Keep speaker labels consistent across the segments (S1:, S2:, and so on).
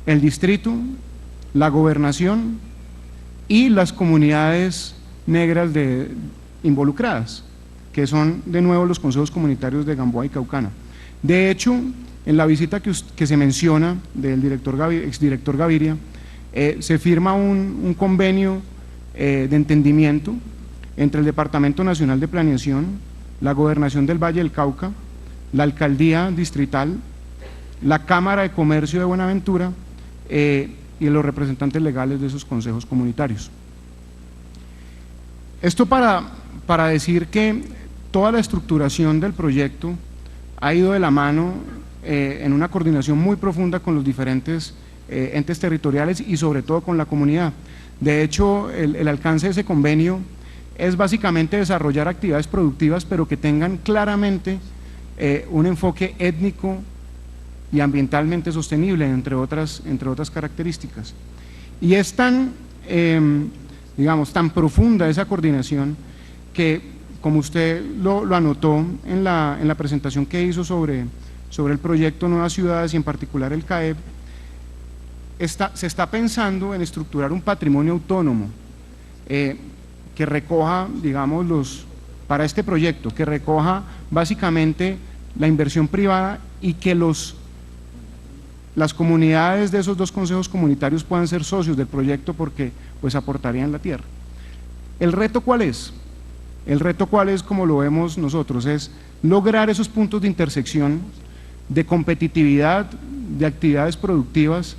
S1: el distrito, la gobernación y las comunidades negras involucradas, que son de nuevo los consejos comunitarios de Gamboa y Caucana. De hecho, en la visita que se menciona del exdirector Gaviria, se firma un convenio de entendimiento entre el Departamento Nacional de Planeación, la Gobernación del Valle del Cauca, la Alcaldía Distrital, la Cámara de Comercio de Buenaventura y los representantes legales de esos consejos comunitarios. Esto para decir que toda la estructuración del proyecto ha ido de la mano en una coordinación muy profunda con los diferentes entes territoriales y sobre todo con la comunidad. De hecho, el alcance de ese convenio es básicamente desarrollar actividades productivas, pero que tengan claramente un enfoque étnico y ambientalmente sostenible, entre otras características. Y es tan, digamos, tan profunda esa coordinación que, como usted lo anotó en la presentación que hizo sobre el proyecto Nuevas Ciudades y en particular el CAEB, se está pensando en estructurar un patrimonio autónomo que recoja, digamos, para este proyecto, que recoja básicamente la inversión privada y que las comunidades de esos dos consejos comunitarios puedan ser socios del proyecto porque pues aportarían la tierra. ¿El reto cuál es? El reto cuál es, como lo vemos nosotros, es lograr esos puntos de intersección de competitividad, de actividades productivas,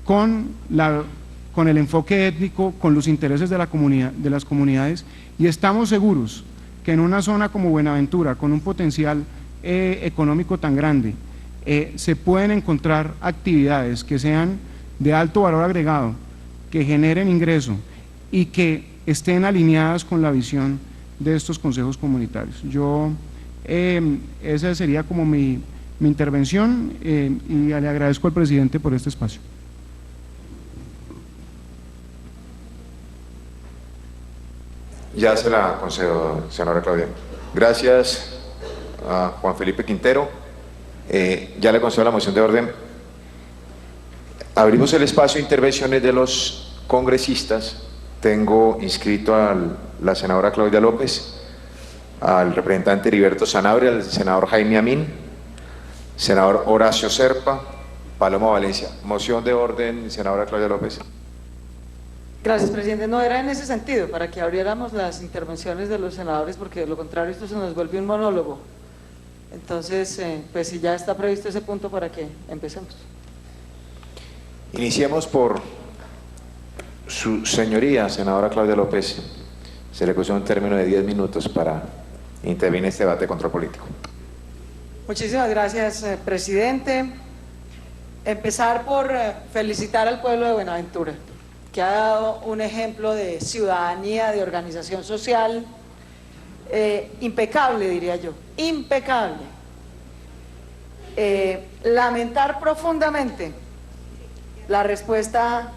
S1: con el enfoque étnico, con los intereses de las comunidades, y estamos seguros que en una zona como Buenaventura, con un potencial económico tan grande, se pueden encontrar actividades que sean de alto valor agregado, que generen ingreso y que estén alineadas con la visión de estos consejos comunitarios. Esa sería como mi intervención y le agradezco al presidente por este espacio.
S2: Ya se la concedo, senadora Claudia. Gracias a Juan Felipe Quintero. Ya le concedo la moción de orden. Abrimos el espacio de intervenciones de los congresistas. Tengo inscrito a la senadora Claudia López, al representante Heriberto Sanabria, al senador Jaime Amín, senador Horacio Serpa, Paloma Valencia. Moción de orden, senadora Claudia López.
S3: Gracias, presidente. No era en ese sentido, para que abriéramos las intervenciones de los senadores, porque de lo contrario esto se nos vuelve un monólogo. Entonces, pues si ya está previsto ese punto, para que empecemos.
S2: Iniciemos por su señoría, senadora Claudia López. Se le concede un término de 10 minutos para intervenir en este debate de control político.
S3: Muchísimas gracias, presidente. Empezar por felicitar al pueblo de Buenaventura, que ha dado un ejemplo de ciudadanía, de organización social, impecable, diría yo, impecable. Lamentar profundamente la respuesta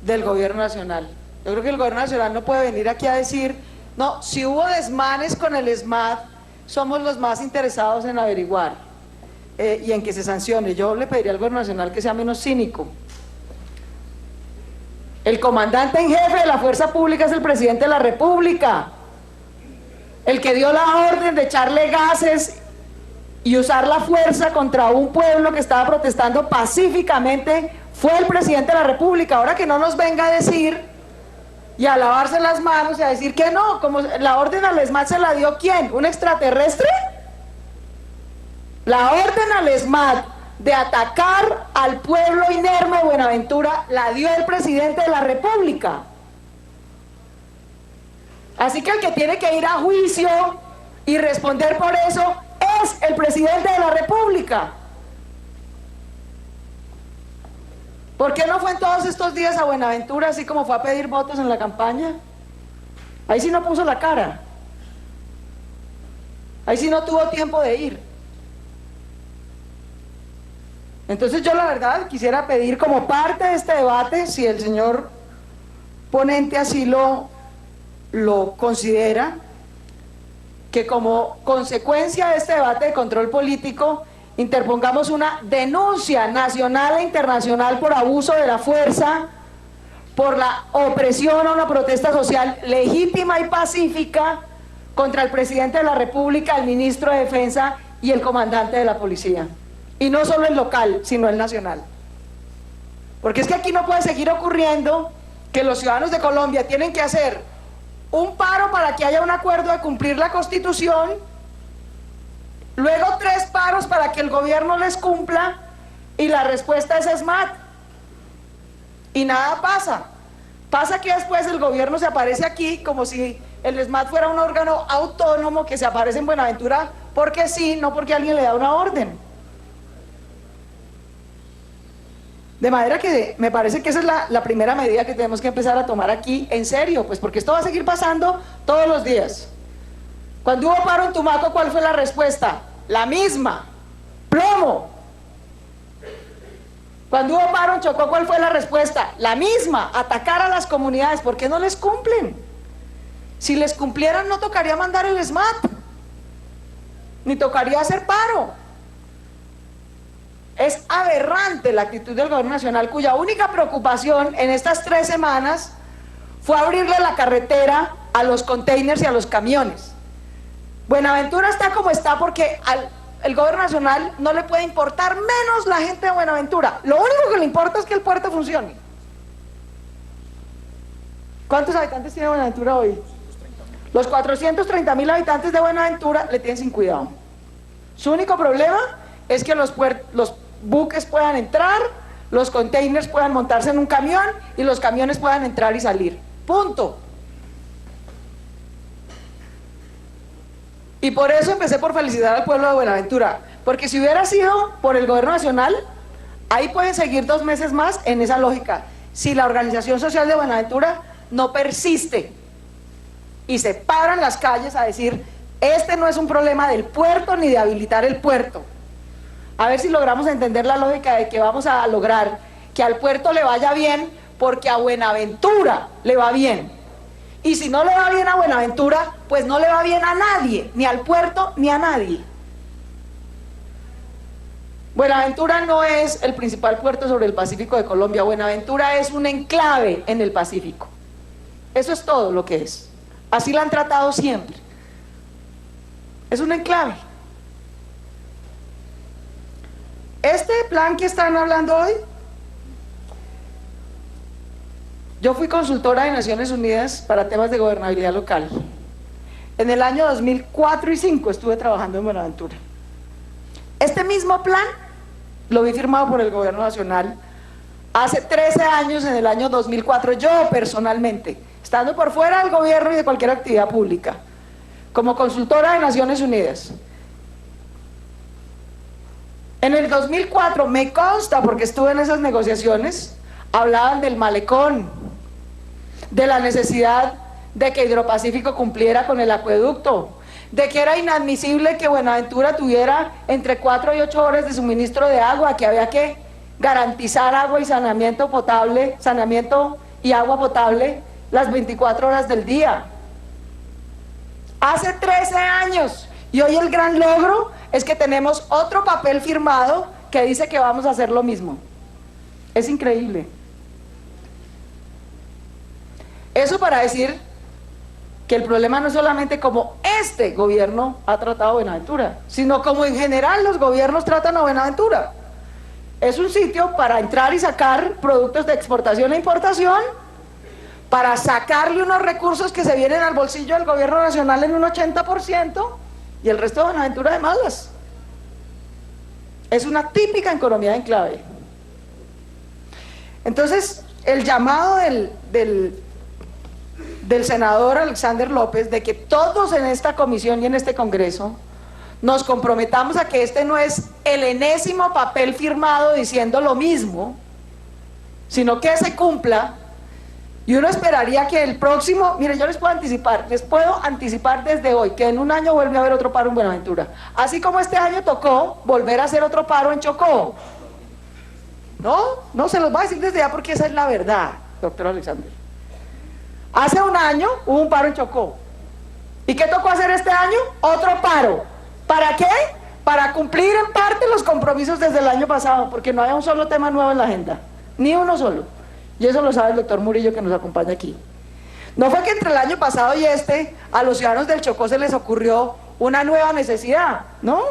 S3: del gobierno nacional. Yo creo que el gobierno nacional no puede venir aquí a decir, no, si hubo desmanes con el ESMAD, somos los más interesados en averiguar y en que se sancione. Yo le pediría al gobierno nacional que sea menos cínico. El comandante en jefe de la fuerza pública es el presidente de la República. El que dio la orden de echarle gases y usar la fuerza contra un pueblo que estaba protestando pacíficamente fue el presidente de la República. Ahora que no nos venga a decir y a lavarse las manos y a decir que no, como la orden al ESMAD se la dio ¿quién? ¿Un extraterrestre? La orden al ESMAD de atacar al pueblo inerme de Buenaventura la dio el presidente de la República. Así que el que tiene que ir a juicio y responder por eso es el presidente de la República. ¿Por qué no fue en todos estos días a Buenaventura, así como fue a pedir votos en la campaña? Ahí sí no puso la cara. Ahí sí no tuvo tiempo de ir. Entonces yo la verdad quisiera pedir como parte de este debate, si el señor ponente así lo considera, que como consecuencia de este debate de control político interpongamos una denuncia nacional e internacional por abuso de la fuerza, por la opresión a una protesta social legítima y pacífica contra el presidente de la República, el ministro de Defensa y el comandante de la policía. Y no solo el local, sino el nacional. Porque es que aquí no puede seguir ocurriendo que los ciudadanos de Colombia tienen que hacer un paro para que haya un acuerdo de cumplir la Constitución, luego 3 paros para que el gobierno les cumpla, y la respuesta es SMAT. Y nada pasa. Pasa que después el gobierno se aparece aquí como si el SMAT fuera un órgano autónomo que se aparece en Buenaventura porque sí, no porque alguien le da una orden. De manera que me parece que esa es la primera medida que tenemos que empezar a tomar aquí, en serio, pues porque esto va a seguir pasando todos los días. Cuando hubo paro en Tumaco, ¿cuál fue la respuesta? La misma, plomo. Cuando hubo paro en Chocó, ¿cuál fue la respuesta? La misma, atacar a las comunidades. ¿Por qué no les cumplen? Si les cumplieran no tocaría mandar el SMAT, ni tocaría hacer paro. Es aberrante la actitud del gobierno nacional, cuya única preocupación en estas 3 semanas fue abrirle la carretera a los containers y a los camiones. Buenaventura está como está porque el gobierno nacional no le puede importar menos la gente de Buenaventura. Lo único que le importa es que el puerto funcione. ¿Cuántos habitantes tiene Buenaventura hoy? Los 430.000 habitantes de Buenaventura le tienen sin cuidado. Su único problema es que los buques puedan entrar, los containers puedan montarse en un camión y los camiones puedan entrar y salir. Punto. Y por eso empecé por felicitar al pueblo de Buenaventura, porque si hubiera sido por el gobierno nacional, ahí pueden seguir 2 meses más en esa lógica. Si la organización social de Buenaventura no persiste y se para en las calles a decir, este no es un problema del puerto ni de habilitar el puerto. A ver si logramos entender la lógica de que vamos a lograr que al puerto le vaya bien porque a Buenaventura le va bien. Y si no le va bien a Buenaventura, pues no le va bien a nadie, ni al puerto ni a nadie. Buenaventura no es el principal puerto sobre el Pacífico de Colombia. Buenaventura es un enclave en el Pacífico. Eso es todo lo que es. Así la han tratado siempre. Es un enclave. Este plan que están hablando hoy, yo fui consultora de Naciones Unidas para temas de gobernabilidad local. En el año 2004 y 2005 estuve trabajando en Buenaventura. Este mismo plan lo vi firmado por el gobierno nacional hace 13 años, en el año 2004, yo personalmente, estando por fuera del gobierno y de cualquier actividad pública, como consultora de Naciones Unidas. En el 2004, me consta, porque estuve en esas negociaciones, hablaban del malecón, de la necesidad de que Hidropacífico cumpliera con el acueducto, de que era inadmisible que Buenaventura tuviera entre 4 y 8 horas de suministro de agua, que había que garantizar agua y saneamiento potable, saneamiento y agua potable las 24 horas del día. Hace 13 años, y hoy el gran logro es que tenemos otro papel firmado que dice que vamos a hacer lo mismo. Es increíble. Eso para decir que el problema no es solamente como este gobierno ha tratado a Buenaventura, sino como en general los gobiernos tratan a Buenaventura. Es un sitio para entrar y sacar productos de exportación e importación, para sacarle unos recursos que se vienen al bolsillo del gobierno nacional en un 80%, y el resto de Buenaventura de malas. Es una típica economía de enclave. Entonces, el llamado del senador Alexander López de que todos en esta comisión y en este Congreso nos comprometamos a que este no es el enésimo papel firmado diciendo lo mismo, sino que se cumpla. Y uno esperaría que el próximo, miren, yo les puedo anticipar desde hoy, que en un año vuelve a haber otro paro en Buenaventura. Así como este año tocó volver a hacer otro paro en Chocó. No se los voy a decir desde ya porque esa es la verdad, doctor Alexander. Hace un año hubo un paro en Chocó. ¿Y qué tocó hacer este año? Otro paro. ¿Para qué? para cumplir en parte los compromisos desde el año pasado, porque no hay un solo tema nuevo en la agenda, ni uno solo. Y eso lo sabe el doctor Murillo, que nos acompaña aquí. No fue que entre el año pasado y a los ciudadanos del Chocó se les ocurrió una nueva necesidad, ¿no?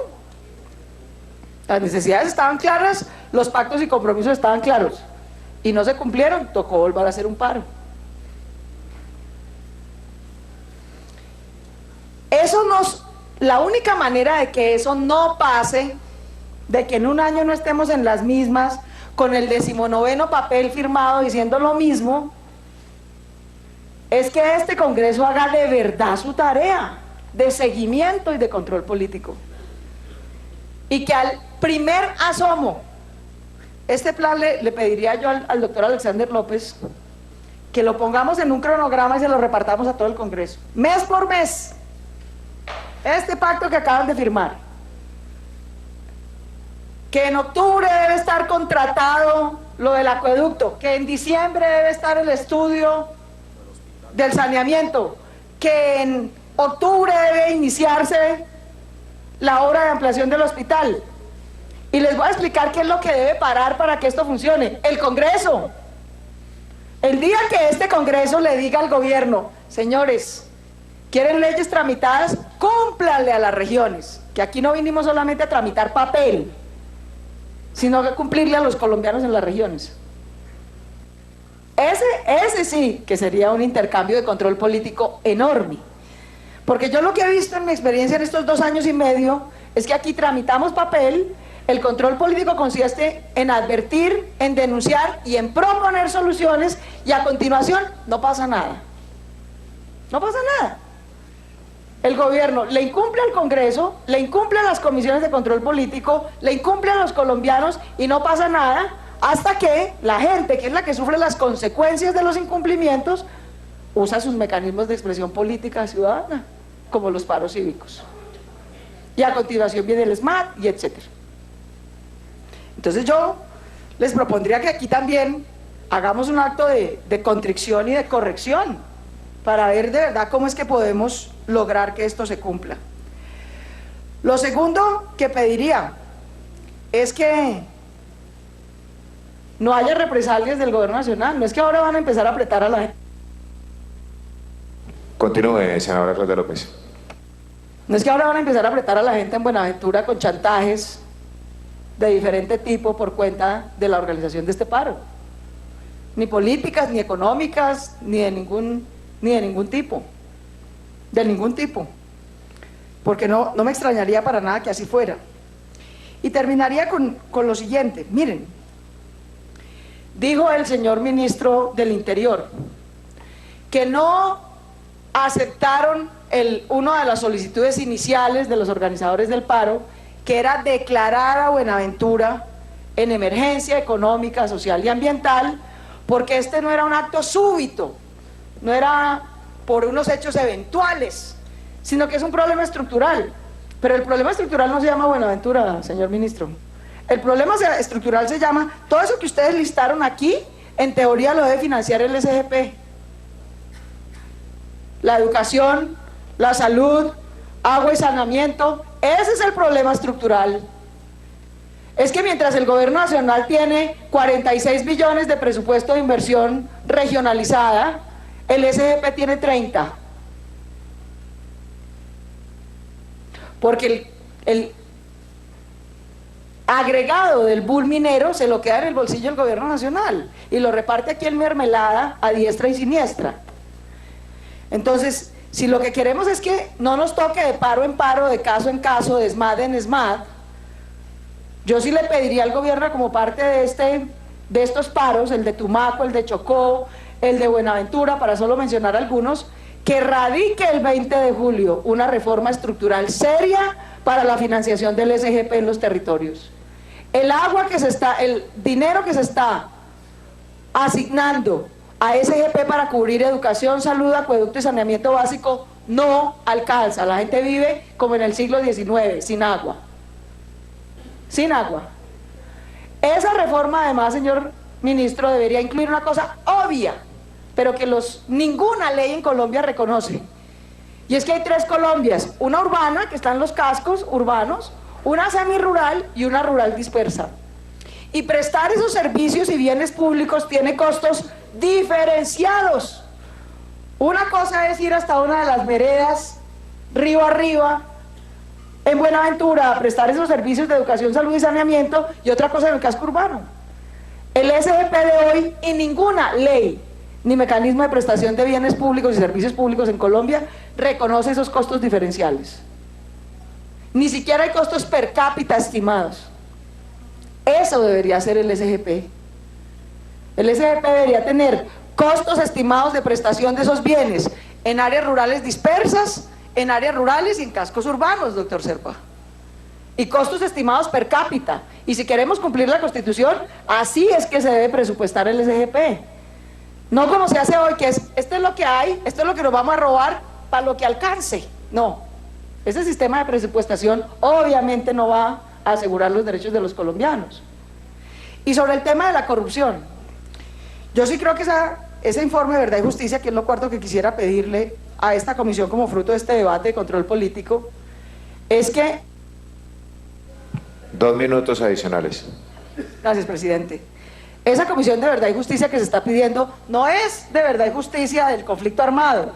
S3: Las necesidades estaban claras, los pactos y compromisos estaban claros, y no se cumplieron, tocó volver a hacer un paro. La única manera de que eso no pase, de que en un año no estemos en las mismas, con el 19º papel firmado diciendo lo mismo, es que este Congreso haga de verdad su tarea de seguimiento y de control político. Y que al primer asomo, este plan le pediría yo al doctor Alexander López que lo pongamos en un cronograma y se lo repartamos a todo el Congreso, mes por mes. Este pacto que acaban de firmar, que en octubre debe estar contratado lo del acueducto, que en diciembre debe estar el estudio del saneamiento, que en octubre debe iniciarse la obra de ampliación del hospital. Y les voy a explicar qué es lo que debe parar para que esto funcione: el Congreso. El día que este Congreso le diga al gobierno, señores, ¿quieren leyes tramitadas? Cúmplanle a las regiones, que aquí no vinimos solamente a tramitar papel, sino que cumplirle a los colombianos en las regiones. Ese sí que sería un intercambio de control político enorme. Porque yo lo que he visto en mi experiencia en estos 2 años y medio es que aquí tramitamos papel, el control político consiste en advertir, en denunciar y en proponer soluciones, y a continuación no pasa nada. No pasa nada. El gobierno le incumple al Congreso, le incumple a las comisiones de control político, le incumple a los colombianos y no pasa nada, hasta que la gente, que es la que sufre las consecuencias de los incumplimientos, usa sus mecanismos de expresión política ciudadana, como los paros cívicos. Y a continuación viene el SMAT y etcétera. Entonces yo les propondría que aquí también hagamos un acto de contrición y de corrección, para ver de verdad cómo es que podemos lograr que esto se cumpla. Lo segundo que pediría es que no haya represalias del gobierno nacional. No es que ahora van a empezar a apretar a la gente.
S2: Continúe, senadora Claudia López.
S3: No es que ahora van a empezar a apretar a la gente en Buenaventura con chantajes de diferente tipo por cuenta de la organización de este paro. Ni políticas, ni económicas, ni de ningún tipo. De ningún tipo. Porque no me extrañaría para nada que así fuera. Y terminaría con lo siguiente. Miren, dijo el señor ministro del Interior que no aceptaron una de las solicitudes iniciales de los organizadores del paro, que era declarar a Buenaventura en emergencia económica, social y ambiental, porque este no era un acto súbito, no era por unos hechos eventuales, sino que es un problema estructural. Pero el problema estructural no se llama Buenaventura, señor ministro. El problema estructural se llama, todo eso que ustedes listaron aquí, en teoría lo debe financiar el SGP. La educación, la salud, agua y saneamiento, ese es el problema estructural. Es que mientras el gobierno nacional tiene 46 billones de presupuesto de inversión regionalizada, el SGP tiene 30. Porque el agregado del bull minero se lo queda en el bolsillo del gobierno nacional y lo reparte aquí en mermelada a diestra y siniestra. Entonces, si lo que queremos es que no nos toque de paro en paro, de caso en caso, de SMAD en SMAD, yo sí le pediría al gobierno, como parte de estos paros, el de Tumaco, el de Chocó, el de Buenaventura, para solo mencionar algunos, que radique el 20 de julio una reforma estructural seria para la financiación del SGP en los territorios. El dinero que se está asignando a SGP para cubrir educación, salud, acueducto y saneamiento básico no alcanza. La gente vive como en el siglo XIX, sin agua. Sin agua. Esa reforma, además, señor ministro, debería incluir una cosa obvia, pero que ninguna ley en Colombia reconoce. Y es que hay 3 Colombias: una urbana, que está en los cascos urbanos, una semirural y una rural dispersa. Y prestar esos servicios y bienes públicos tiene costos diferenciados. Una cosa es ir hasta una de las veredas, río arriba, en Buenaventura, a prestar esos servicios de educación, salud y saneamiento, y otra cosa en el casco urbano. El SGP de hoy y ninguna ley ni mecanismo de prestación de bienes públicos y servicios públicos en Colombia reconoce esos costos diferenciales. Ni siquiera hay costos per cápita estimados. Eso debería ser el SGP. El SGP debería tener costos estimados de prestación de esos bienes en áreas rurales dispersas, en áreas rurales y en cascos urbanos, doctor Serpa. Y costos estimados per cápita. Y si queremos cumplir la Constitución, así es que se debe presupuestar el SGP. No como se hace hoy, que es, esto es lo que hay, esto es lo que nos vamos a robar para lo que alcance. No, ese sistema de presupuestación obviamente no va a asegurar los derechos de los colombianos. Y sobre el tema de la corrupción, yo sí creo que ese informe de Verdad y Justicia, que es lo cuarto que quisiera pedirle a esta comisión como fruto de este debate de control político, es que...
S2: 2 minutos adicionales.
S3: Gracias, presidente. Esa comisión de Verdad y Justicia que se está pidiendo no es de verdad y justicia del conflicto armado,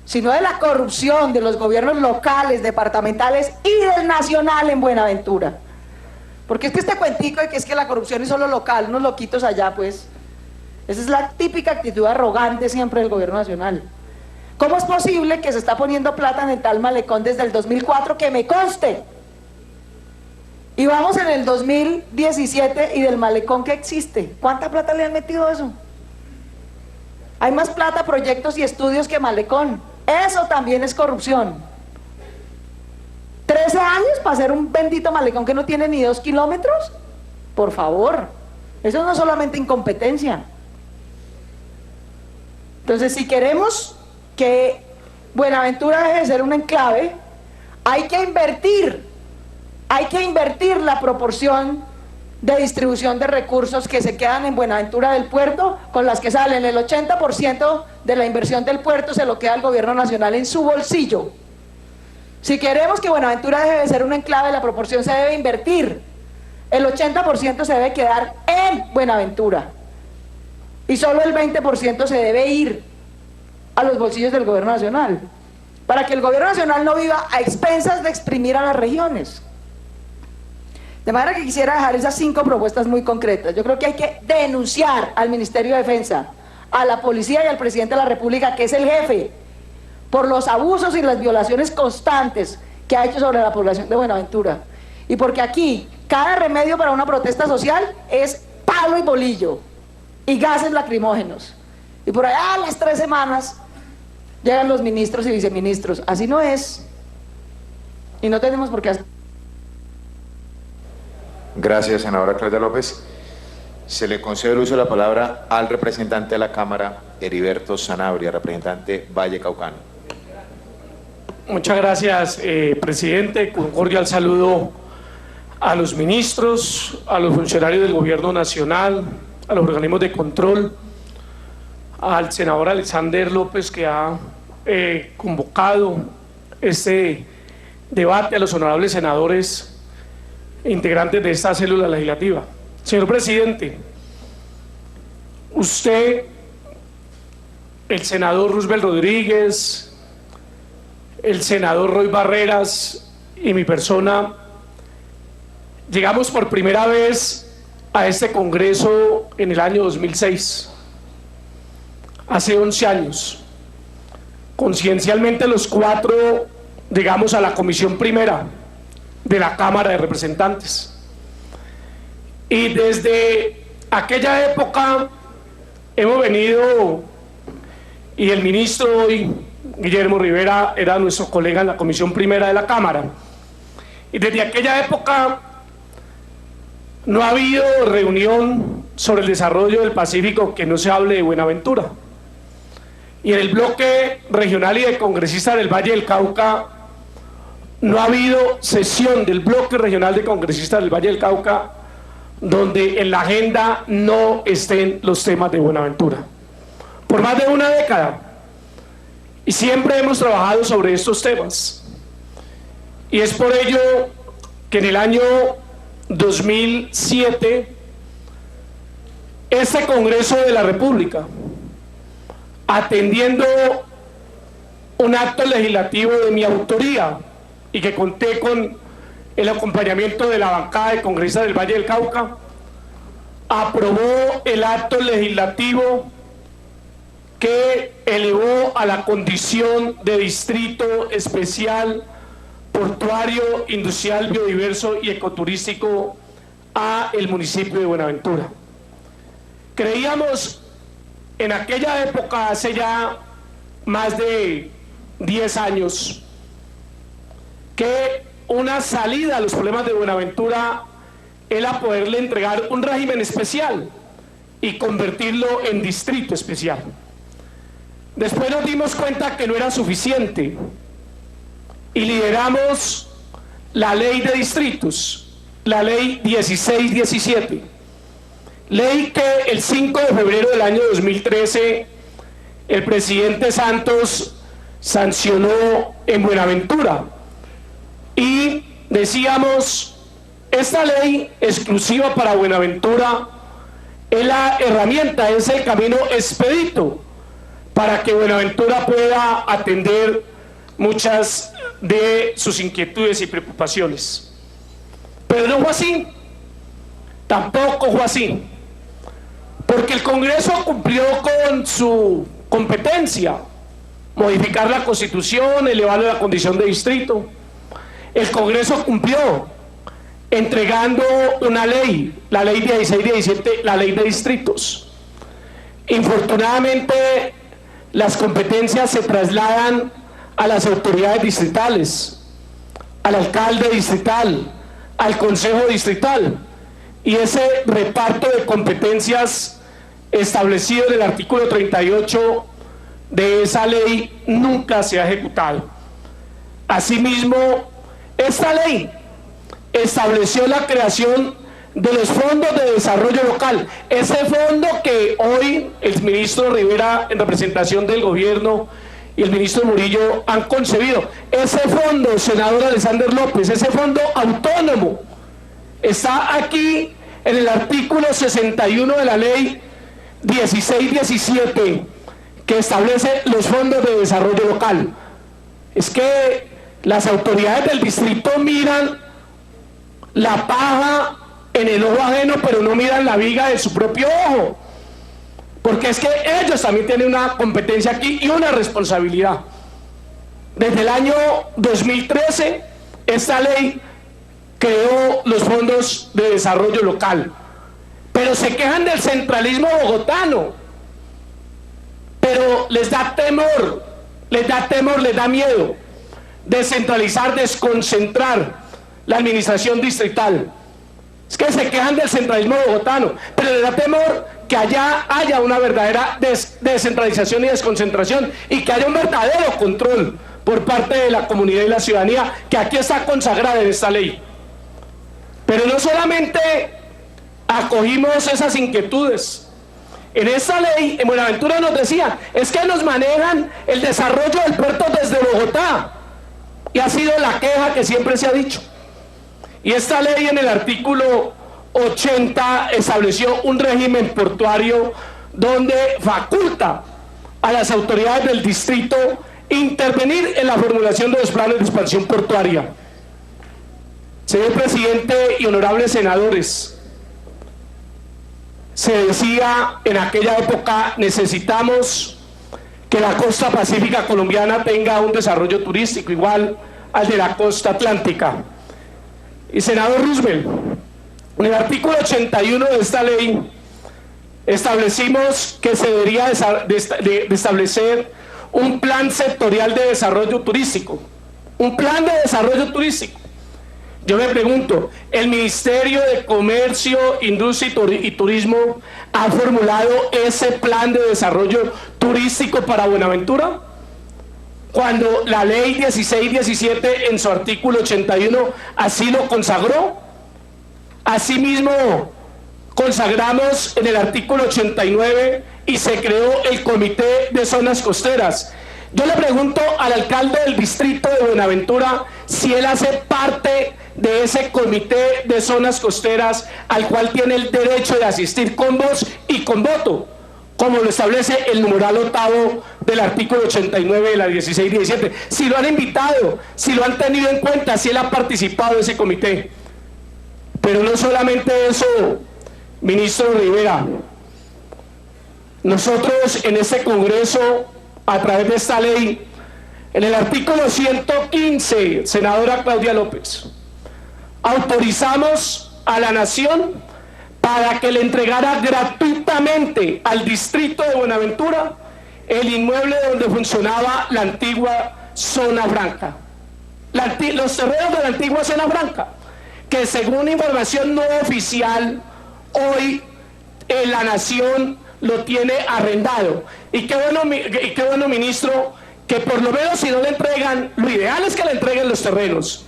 S3: sino de la corrupción de los gobiernos locales, departamentales y del nacional en Buenaventura. Porque es que este cuentico de que es que la corrupción es solo local, unos loquitos allá, pues, esa es la típica actitud arrogante siempre del gobierno nacional. ¿Cómo es posible que se está poniendo plata en el tal malecón desde el 2004, que me conste? Y vamos en el 2017 y del malecón que existe, ¿cuánta plata le han metido a eso? Hay más plata, proyectos y estudios que malecón. Eso también es corrupción. 13 años para hacer un bendito malecón que no tiene ni 2 kilómetros. Por favor, eso no es solamente incompetencia. Entonces, si queremos que Buenaventura deje de ser un enclave, hay que invertir la proporción de distribución de recursos que se quedan en Buenaventura del puerto con las que salen. El 80% de la inversión del puerto se lo queda el gobierno nacional en su bolsillo. Si queremos que Buenaventura deje de ser un enclave, la proporción se debe invertir. El 80% se debe quedar en Buenaventura y solo el 20% se debe ir a los bolsillos del gobierno nacional, para que el gobierno nacional no viva a expensas de exprimir a las regiones. De manera que quisiera dejar esas 5 propuestas muy concretas. Yo creo que hay que denunciar al Ministerio de Defensa, a la policía y al presidente de la República, que es el jefe, por los abusos y las violaciones constantes que ha hecho sobre la población de Buenaventura. Y porque aquí, cada remedio para una protesta social es palo y bolillo, y gases lacrimógenos. Y por allá a las 3 semanas llegan los ministros y viceministros. Así no es. Y no tenemos por qué hacer.
S2: Gracias, senadora Claudia López. Se le concede el uso de la palabra al representante de la Cámara, Heriberto Sanabria, representante Valle Caucano.
S4: Muchas gracias, presidente. Un cordial saludo a los ministros, a los funcionarios del Gobierno Nacional, a los organismos de control, al senador Alexander López, que ha convocado este debate, a los honorables senadores integrantes de esta célula legislativa. Señor presidente, usted, el senador Roosevelt Rodríguez, el senador Roy Barreras y mi persona, llegamos por primera vez a este Congreso en el año 2006, hace 11 años. Conciencialmente los 4 llegamos a la Comisión Primera de la Cámara de Representantes, y desde aquella época hemos venido, y el ministro hoy, Guillermo Rivera, era nuestro colega en la Comisión Primera de la Cámara, y desde aquella época no ha habido reunión sobre el desarrollo del Pacífico que no se hable de Buenaventura. Y en el bloque regional y de congresistas del Valle del Cauca no ha habido sesión del bloque regional de congresistas del Valle del Cauca donde en la agenda no estén los temas de Buenaventura. Por más de una década. Y siempre hemos trabajado sobre estos temas. Y es por ello que en el año 2007 este Congreso de la República, atendiendo un acto legislativo de mi autoría y que conté con el acompañamiento de la bancada de congresistas del Valle del Cauca, aprobó el acto legislativo que elevó a la condición de distrito especial portuario, industrial, biodiverso y ecoturístico a el municipio de Buenaventura. Creíamos en aquella época, hace ya más de 10 años, que una salida a los problemas de Buenaventura era poderle entregar un régimen especial y convertirlo en distrito especial. Después nos dimos cuenta que no era suficiente y lideramos la ley de distritos, la ley 1617, ley que el 5 de febrero del año 2013 el presidente Santos sancionó en Buenaventura. Y decíamos, esta ley exclusiva para Buenaventura es la herramienta, es el camino expedito para que Buenaventura pueda atender muchas de sus inquietudes y preocupaciones. Pero no fue así, tampoco fue así, porque el Congreso cumplió con su competencia, modificar la Constitución, elevarle la condición de distrito. El Congreso cumplió entregando una ley, la ley 1617, la ley de distritos. Infortunadamente, las competencias se trasladan a las autoridades distritales, al alcalde distrital, al consejo distrital, y ese reparto de competencias establecido en el artículo 38 de esa ley nunca se ha ejecutado. Asimismo, esta ley estableció la creación de los fondos de desarrollo local, ese fondo que hoy el ministro Rivera, en representación del gobierno, y el ministro Murillo han concebido. Ese fondo, senador Alexander López, ese fondo autónomo, está aquí en el artículo 61 de la ley 1617, que establece los fondos de desarrollo local. Es que las autoridades del distrito miran la paja en el ojo ajeno, pero no miran la viga de su propio ojo, porque es que ellos también tienen una competencia aquí y una responsabilidad. Desde el año 2013 esta ley creó los fondos de desarrollo local, pero se quejan del centralismo bogotano, pero les da temor, les da miedo descentralizar, desconcentrar la administración distrital. Es que se quejan del centralismo bogotano, pero les da temor que allá haya una verdadera descentralización y desconcentración, y que haya un verdadero control por parte de la comunidad y la ciudadanía, que aquí está consagrada en esta ley. Pero no solamente acogimos esas inquietudes. En esta ley, en Buenaventura nos decían, es que nos manejan el desarrollo del puerto desde Bogotá, y ha sido la queja que siempre se ha dicho. Y esta ley, en el artículo 80, estableció un régimen portuario donde faculta a las autoridades del distrito intervenir en la formulación de los planes de expansión portuaria. Señor presidente y honorables senadores, se decía en aquella época, necesitamos que la costa pacífica colombiana tenga un desarrollo turístico igual al de la costa atlántica. Y senador Roosevelt, en el artículo 81 de esta ley establecimos que se debería de establecer un plan sectorial de desarrollo turístico, un plan de desarrollo turístico. Yo me pregunto, ¿el Ministerio de Comercio, Industria y Turismo ha formulado ese plan de desarrollo turístico para Buenaventura? Cuando la ley 1617 en su artículo 81 así lo consagró. Asimismo, consagramos en el artículo 89 y se creó el Comité de Zonas Costeras. Yo le pregunto al alcalde del distrito de Buenaventura si él hace parte de ese comité de zonas costeras al cual tiene el derecho de asistir con voz y con voto, como lo establece el numeral 8 del artículo 89 de la 16-17. Si lo han invitado, si lo han tenido en cuenta, si él ha participado de ese comité. Pero no solamente eso, ministro Rivera, nosotros en este Congreso, a través de esta ley, en el artículo 115, senadora Claudia López, autorizamos a la Nación para que le entregara gratuitamente al distrito de Buenaventura el inmueble donde funcionaba la antigua zona franca. Los terrenos de la antigua zona franca, que según información no oficial, hoy la Nación lo tiene arrendado. Y qué bueno, ministro, que por lo menos si no le entregan, lo ideal es que le entreguen los terrenos,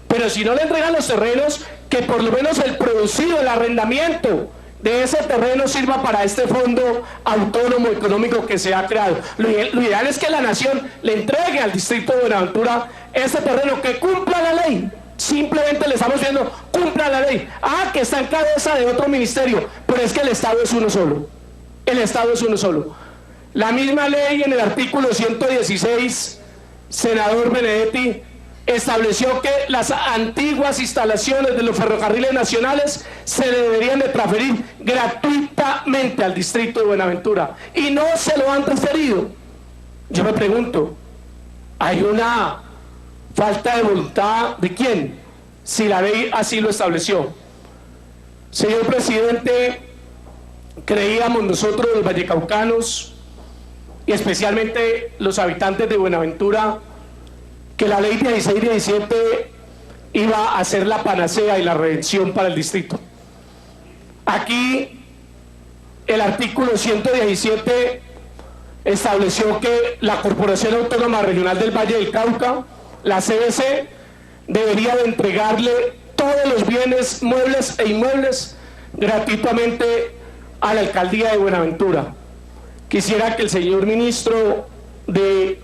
S4: pero si no le entregan los terrenos, que por lo menos el producido, el arrendamiento de ese terreno sirva para este fondo autónomo económico que se ha creado. Lo ideal es que la Nación le entregue al distrito de Buenaventura ese terreno, que cumpla la ley. Simplemente le estamos viendo, cumpla la ley. Ah, que está en cabeza de otro ministerio, pero es que el Estado es uno solo. El Estado es uno solo. La misma ley en el artículo 116, senador Benedetti, estableció que las antiguas instalaciones de los ferrocarriles nacionales se deberían de transferir gratuitamente al distrito de Buenaventura, y no se lo han transferido. Yo me pregunto, ¿hay una falta de voluntad de quién? Si la ley así lo estableció. Señor presidente, creíamos nosotros los vallecaucanos, y especialmente los habitantes de Buenaventura, que la ley 16-17 iba a ser la panacea y la redención para el distrito. Aquí el artículo 117 estableció que la Corporación Autónoma Regional del Valle del Cauca, la CBC, debería de entregarle todos los bienes muebles e inmuebles gratuitamente a la alcaldía de Buenaventura. Quisiera que el señor ministro de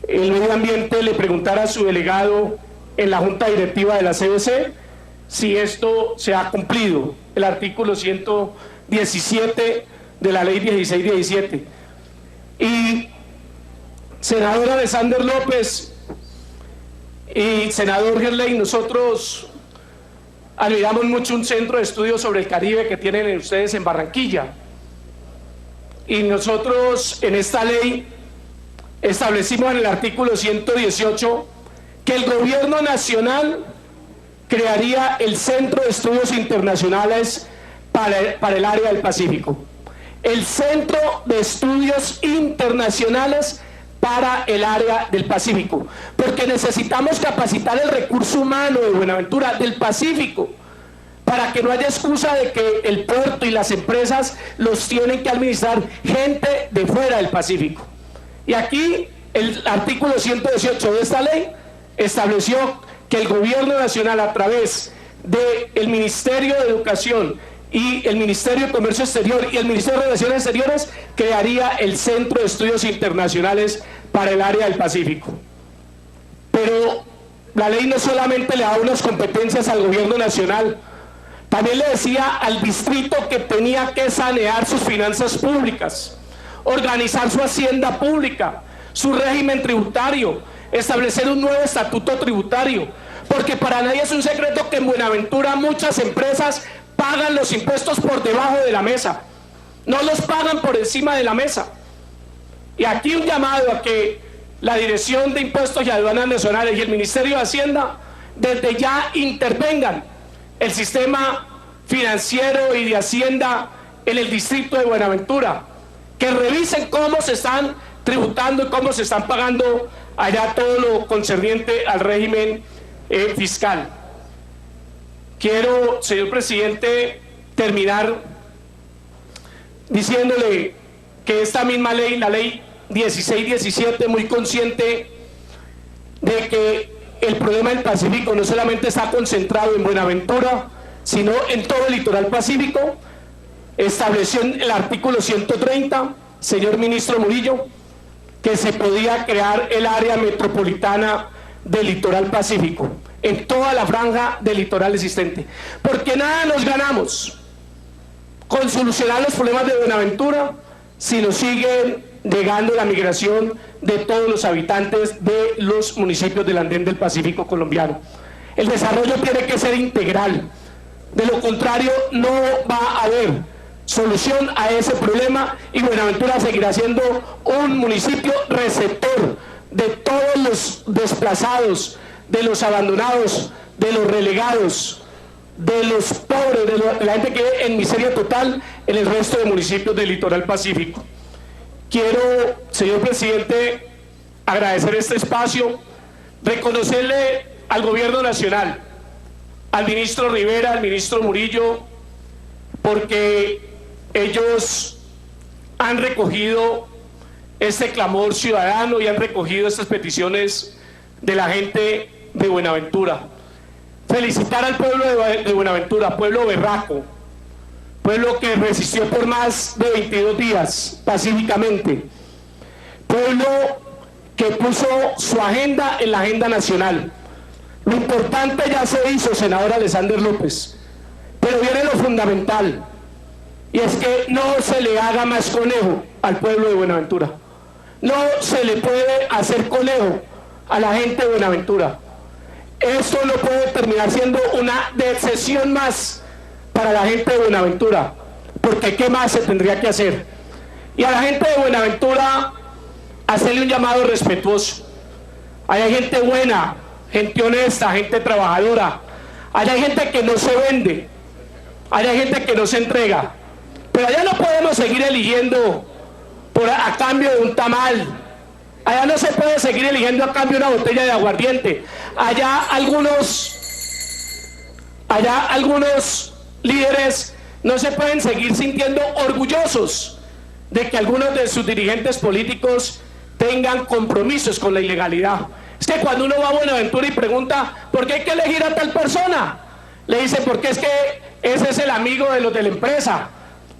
S4: el Medio Ambiente le preguntara a su delegado en la Junta Directiva de la CBC si esto se ha cumplido, el artículo 117 de la ley 16-17. Y senadora Alexander López y senador Gerley, nosotros admiramos mucho un centro de estudios sobre el Caribe que tienen ustedes en Barranquilla, y nosotros en esta ley establecimos en el artículo 118 que el gobierno nacional crearía el Centro de Estudios Internacionales para el área del Pacífico. El Centro de Estudios Internacionales para el área del Pacífico, porque necesitamos capacitar el recurso humano de Buenaventura, del Pacífico, para que no haya excusa de que el puerto y las empresas los tienen que administrar gente de fuera del Pacífico. Y aquí el artículo 118 de esta ley estableció que el gobierno nacional, a través del Ministerio de Educación y el Ministerio de Comercio Exterior y el Ministerio de Relaciones Exteriores, crearía el Centro de Estudios Internacionales para el área del Pacífico. Pero la ley no solamente le da unas competencias al gobierno nacional, también le decía al distrito que tenía que sanear sus finanzas públicas, organizar su hacienda pública, su régimen tributario, establecer un nuevo estatuto tributario, porque para nadie es un secreto que en Buenaventura muchas empresas pagan los impuestos por debajo de la mesa, no los pagan por encima de la mesa. Y aquí un llamado a que la Dirección de Impuestos y Aduanas Nacionales y el Ministerio de Hacienda desde ya intervengan el sistema financiero y de Hacienda en el distrito de Buenaventura, que revisen cómo se están tributando y cómo se están pagando allá todo lo concerniente al régimen fiscal. Quiero, señor presidente, terminar diciéndole que esta misma ley, la ley 16-17, muy consciente de que el problema del Pacífico no solamente está concentrado en Buenaventura, sino en todo el litoral pacífico, estableció en el artículo 130, señor ministro Murillo, que se podía crear el área metropolitana del litoral pacífico. en toda la franja del litoral existente. Porque nada nos ganamos con solucionar los problemas de Buenaventura si nos siguen llegando la migración de todos los habitantes de los municipios del andén del Pacífico colombiano. El desarrollo tiene que ser integral, de lo contrario no va a haber solución a ese problema y Buenaventura seguirá siendo un municipio receptor de todos los desplazados, de los abandonados, de los relegados, de los pobres, de la gente que vive en miseria total en el resto de municipios del litoral pacífico. Quiero, señor presidente, agradecer este espacio, reconocerle al gobierno nacional, al ministro Rivera, al ministro Murillo, porque ellos han recogido este clamor ciudadano y han recogido estas peticiones de la gente de Buenaventura. Felicitar al pueblo de Buenaventura, pueblo berraco, pueblo que resistió por más de 22 días pacíficamente, pueblo que puso su agenda en la agenda nacional. Lo importante ya se hizo, senador Alexander López, pero viene lo fundamental, y es que no se le haga más conejo al pueblo de Buenaventura. No se le puede hacer conejo a la gente de Buenaventura. Esto no puede terminar siendo una decepción más para la gente de Buenaventura, porque ¿qué más se tendría que hacer? Y a la gente de Buenaventura, hacerle un llamado respetuoso. Hay gente buena, gente honesta, gente trabajadora. Hay gente que no se vende, hay gente que no se entrega. Pero allá no podemos seguir eligiendo a cambio de un tamal. Allá no se puede seguir eligiendo a cambio de una botella de aguardiente. Allá algunos líderes no se pueden seguir sintiendo orgullosos de que algunos de sus dirigentes políticos tengan compromisos con la ilegalidad. Es que cuando uno va a Buenaventura y pregunta ¿por qué hay que elegir a tal persona? Le dice porque es que ese es el amigo de los de la empresa,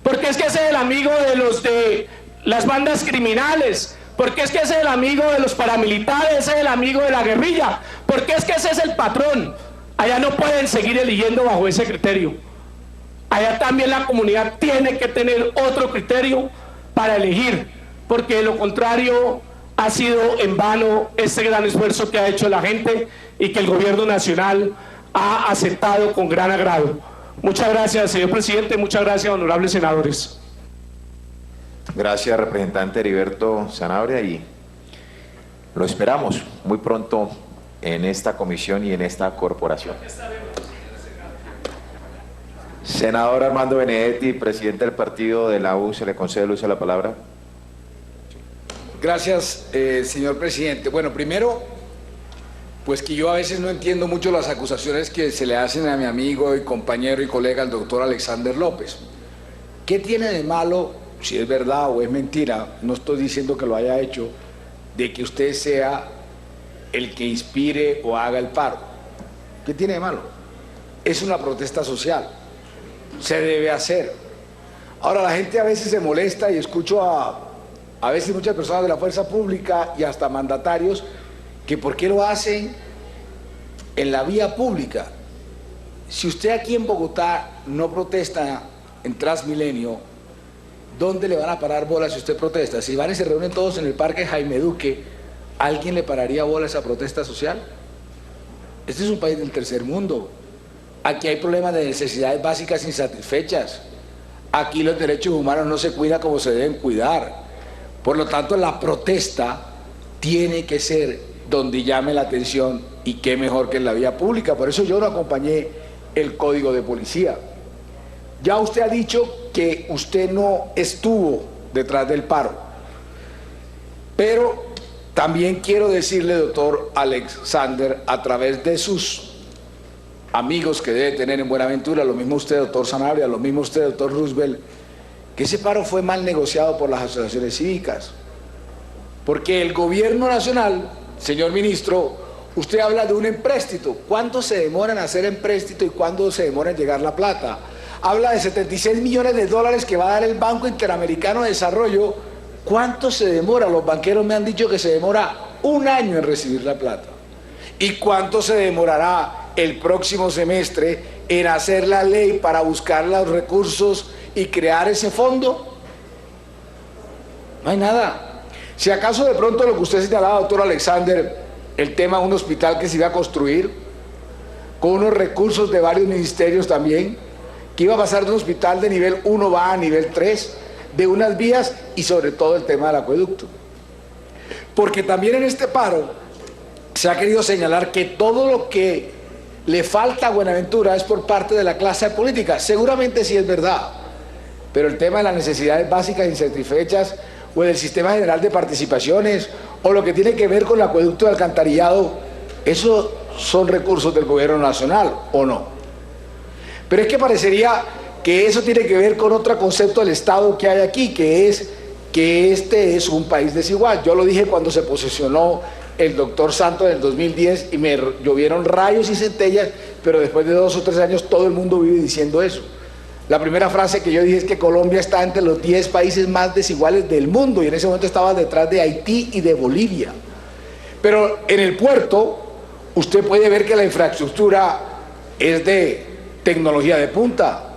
S4: porque es que ese es el amigo de los de las bandas criminales, porque es que ese es el amigo de los paramilitares, ese es el amigo de la guerrilla, porque es que ese es el patrón. Allá no pueden seguir eligiendo bajo ese criterio. Allá también la comunidad tiene que tener otro criterio para elegir, porque de lo contrario ha sido en vano este gran esfuerzo que ha hecho la gente y que el gobierno nacional ha aceptado con gran agrado. Muchas gracias, señor presidente, muchas gracias, honorables senadores.
S2: Gracias, representante Heriberto Sanabria, y lo esperamos muy pronto en esta comisión y en esta corporación. Senador Armando Benedetti, presidente del partido de la U, se le concede el uso de la palabra.
S5: Gracias, señor presidente. Bueno, primero, pues que yo a veces no entiendo mucho las acusaciones que se le hacen a mi amigo y compañero y colega, el doctor Alexander López. ¿Qué tiene de malo, si es verdad o es mentira, no estoy diciendo que lo haya hecho, de que usted sea el que inspire o haga el paro? ¿Qué tiene de malo? Es una protesta social, se debe hacer. Ahora, la gente a veces se molesta y escucho a veces muchas personas de la fuerza pública y hasta mandatarios que por qué lo hacen en la vía pública. Si usted aquí en Bogotá no protesta en Transmilenio, ¿dónde le van a parar bolas si usted protesta? Si van y se reúnen todos en el Parque Jaime Duque, ¿alguien le pararía bola a esa protesta social? Este es un país del tercer mundo. Aquí hay problemas de necesidades básicas insatisfechas. Aquí los derechos humanos no se cuidan como se deben cuidar. Por lo tanto, la protesta tiene que ser donde llame la atención, y qué mejor que en la vía pública. Por eso yo no acompañé el código de policía. Ya usted ha dicho que usted no estuvo detrás del paro, pero también quiero decirle, doctor Alexander, a través de sus amigos que debe tener en Buenaventura, lo mismo usted, doctor Sanabria, lo mismo usted, doctor Roosevelt, que ese paro fue mal negociado por las asociaciones cívicas, porque el gobierno nacional, señor ministro, usted habla de un empréstito. ¿Cuánto se demora en hacer empréstito y cuándo se demora en llegar la plata? Habla de 76 millones de dólares que va a dar el Banco Interamericano de Desarrollo. ¿Cuánto se demora? Los banqueros me han dicho que se demora un año en recibir la plata. ¿Y cuánto se demorará el próximo semestre en hacer la ley para buscar los recursos y crear ese fondo? No hay nada. Si acaso de pronto lo que usted señalaba, doctor Alexander, el tema de un hospital que se iba a construir, con unos recursos de varios ministerios también, que iba a pasar de un hospital de nivel 1 va a nivel 3, de unas vías y sobre todo el tema del acueducto. Porque también en este paro se ha querido señalar que todo lo que le falta a Buenaventura es por parte de la clase política. Seguramente sí es verdad, pero el tema de las necesidades básicas insatisfechas o del sistema general de participaciones o lo que tiene que ver con el acueducto de alcantarillado, eso son recursos del gobierno nacional, ¿o no? Pero es que parecería que eso tiene que ver con otro concepto del Estado que hay aquí, que es que este es un país desigual. Yo lo dije cuando se posesionó el doctor Santos en el 2010 y me llovieron rayos y centellas, pero después de 2 o 3 años todo el mundo vive diciendo eso. La primera frase que yo dije es que Colombia está entre los 10 países más desiguales del mundo y en ese momento estaba detrás de Haití y de Bolivia. Pero en el puerto usted puede ver que la infraestructura es de tecnología de punta.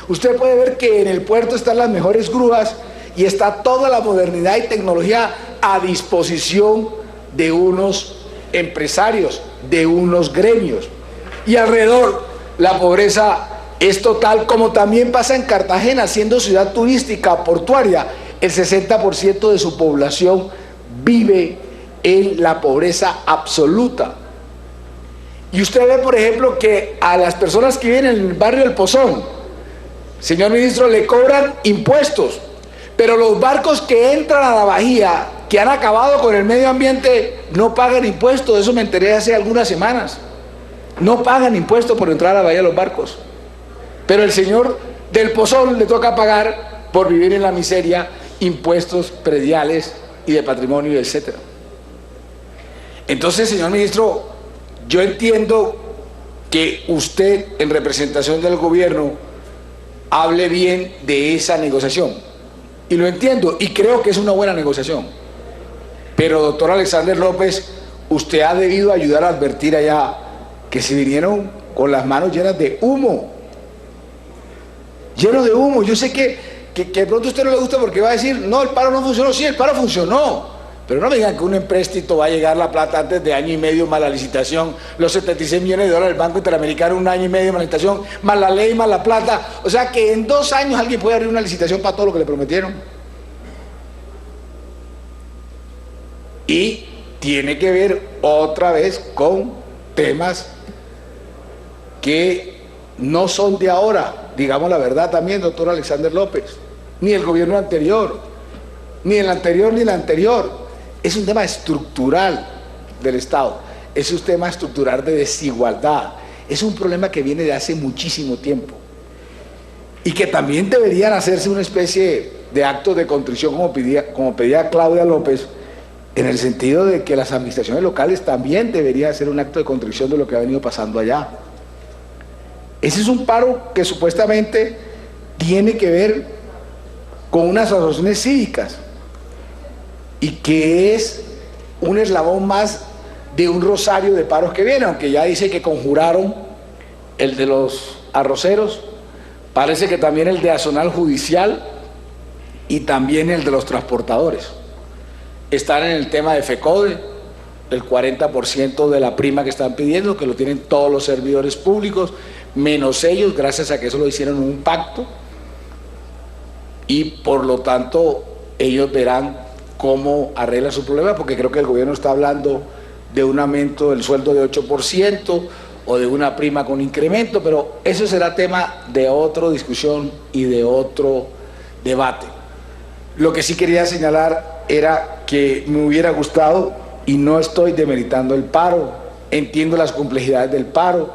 S5: Usted puede ver que en el puerto están las mejores grúas y está toda la modernidad y tecnología a disposición de unos empresarios, de unos gremios. Y alrededor la pobreza es total, como también pasa en Cartagena, siendo ciudad turística, portuaria. El 60% de su población vive en la pobreza absoluta. Y usted ve, por ejemplo, que a las personas que viven en el barrio del Pozón, señor ministro, le cobran impuestos, pero los barcos que entran a la bahía, que han acabado con el medio ambiente, no pagan impuestos. Eso me enteré hace algunas semanas. No pagan impuestos por entrar a la bahía los barcos. Pero el señor del Pozón le toca pagar por vivir en la miseria impuestos prediales y de patrimonio, etc. Entonces, señor ministro, yo entiendo que usted, en representación del gobierno, hable bien de esa negociación. Y lo entiendo, y creo que es una buena negociación. Pero, doctor Alexander López, usted ha debido ayudar a advertir allá que se vinieron con las manos llenas de humo. Lleno de humo. Yo sé que de pronto a usted no le gusta porque va a decir, no, el paro no funcionó. Sí, el paro funcionó. Pero no me digan que un empréstito va a llegar la plata antes de año y medio más la licitación, los 76 millones de dólares del Banco Interamericano, 1 año y medio más la licitación, más la ley, más la plata. O sea que en 2 años alguien puede abrir una licitación para todo lo que le prometieron. Y tiene que ver otra vez con temas que no son de ahora, digamos la verdad también, doctor Alexander López, ni el gobierno anterior, ni el anterior ni el anterior. Es un tema estructural del Estado, es un tema estructural de desigualdad, es un problema que viene de hace muchísimo tiempo y que también deberían hacerse una especie de actos de contrición como pedía Claudia López, en el sentido de que las administraciones locales también deberían hacer un acto de contrición de lo que ha venido pasando allá. Ese es un paro que supuestamente tiene que ver con unas asociaciones cívicas y que es un eslabón más de un rosario de paros que viene, aunque ya dice que conjuraron el de los arroceros, parece que también el de Azonal Judicial y también el de los transportadores. Están en el tema de FECODE, el 40% de la prima que están pidiendo, que lo tienen todos los servidores públicos, menos ellos, gracias a que eso lo hicieron en un pacto, y por lo tanto ellos verán cómo arregla su problema, porque creo que el gobierno está hablando de un aumento del sueldo de 8% o de una prima con incremento, pero eso será tema de otra discusión y de otro debate. Lo que sí quería señalar era que me hubiera gustado, y no estoy demeritando el paro, entiendo las complejidades del paro,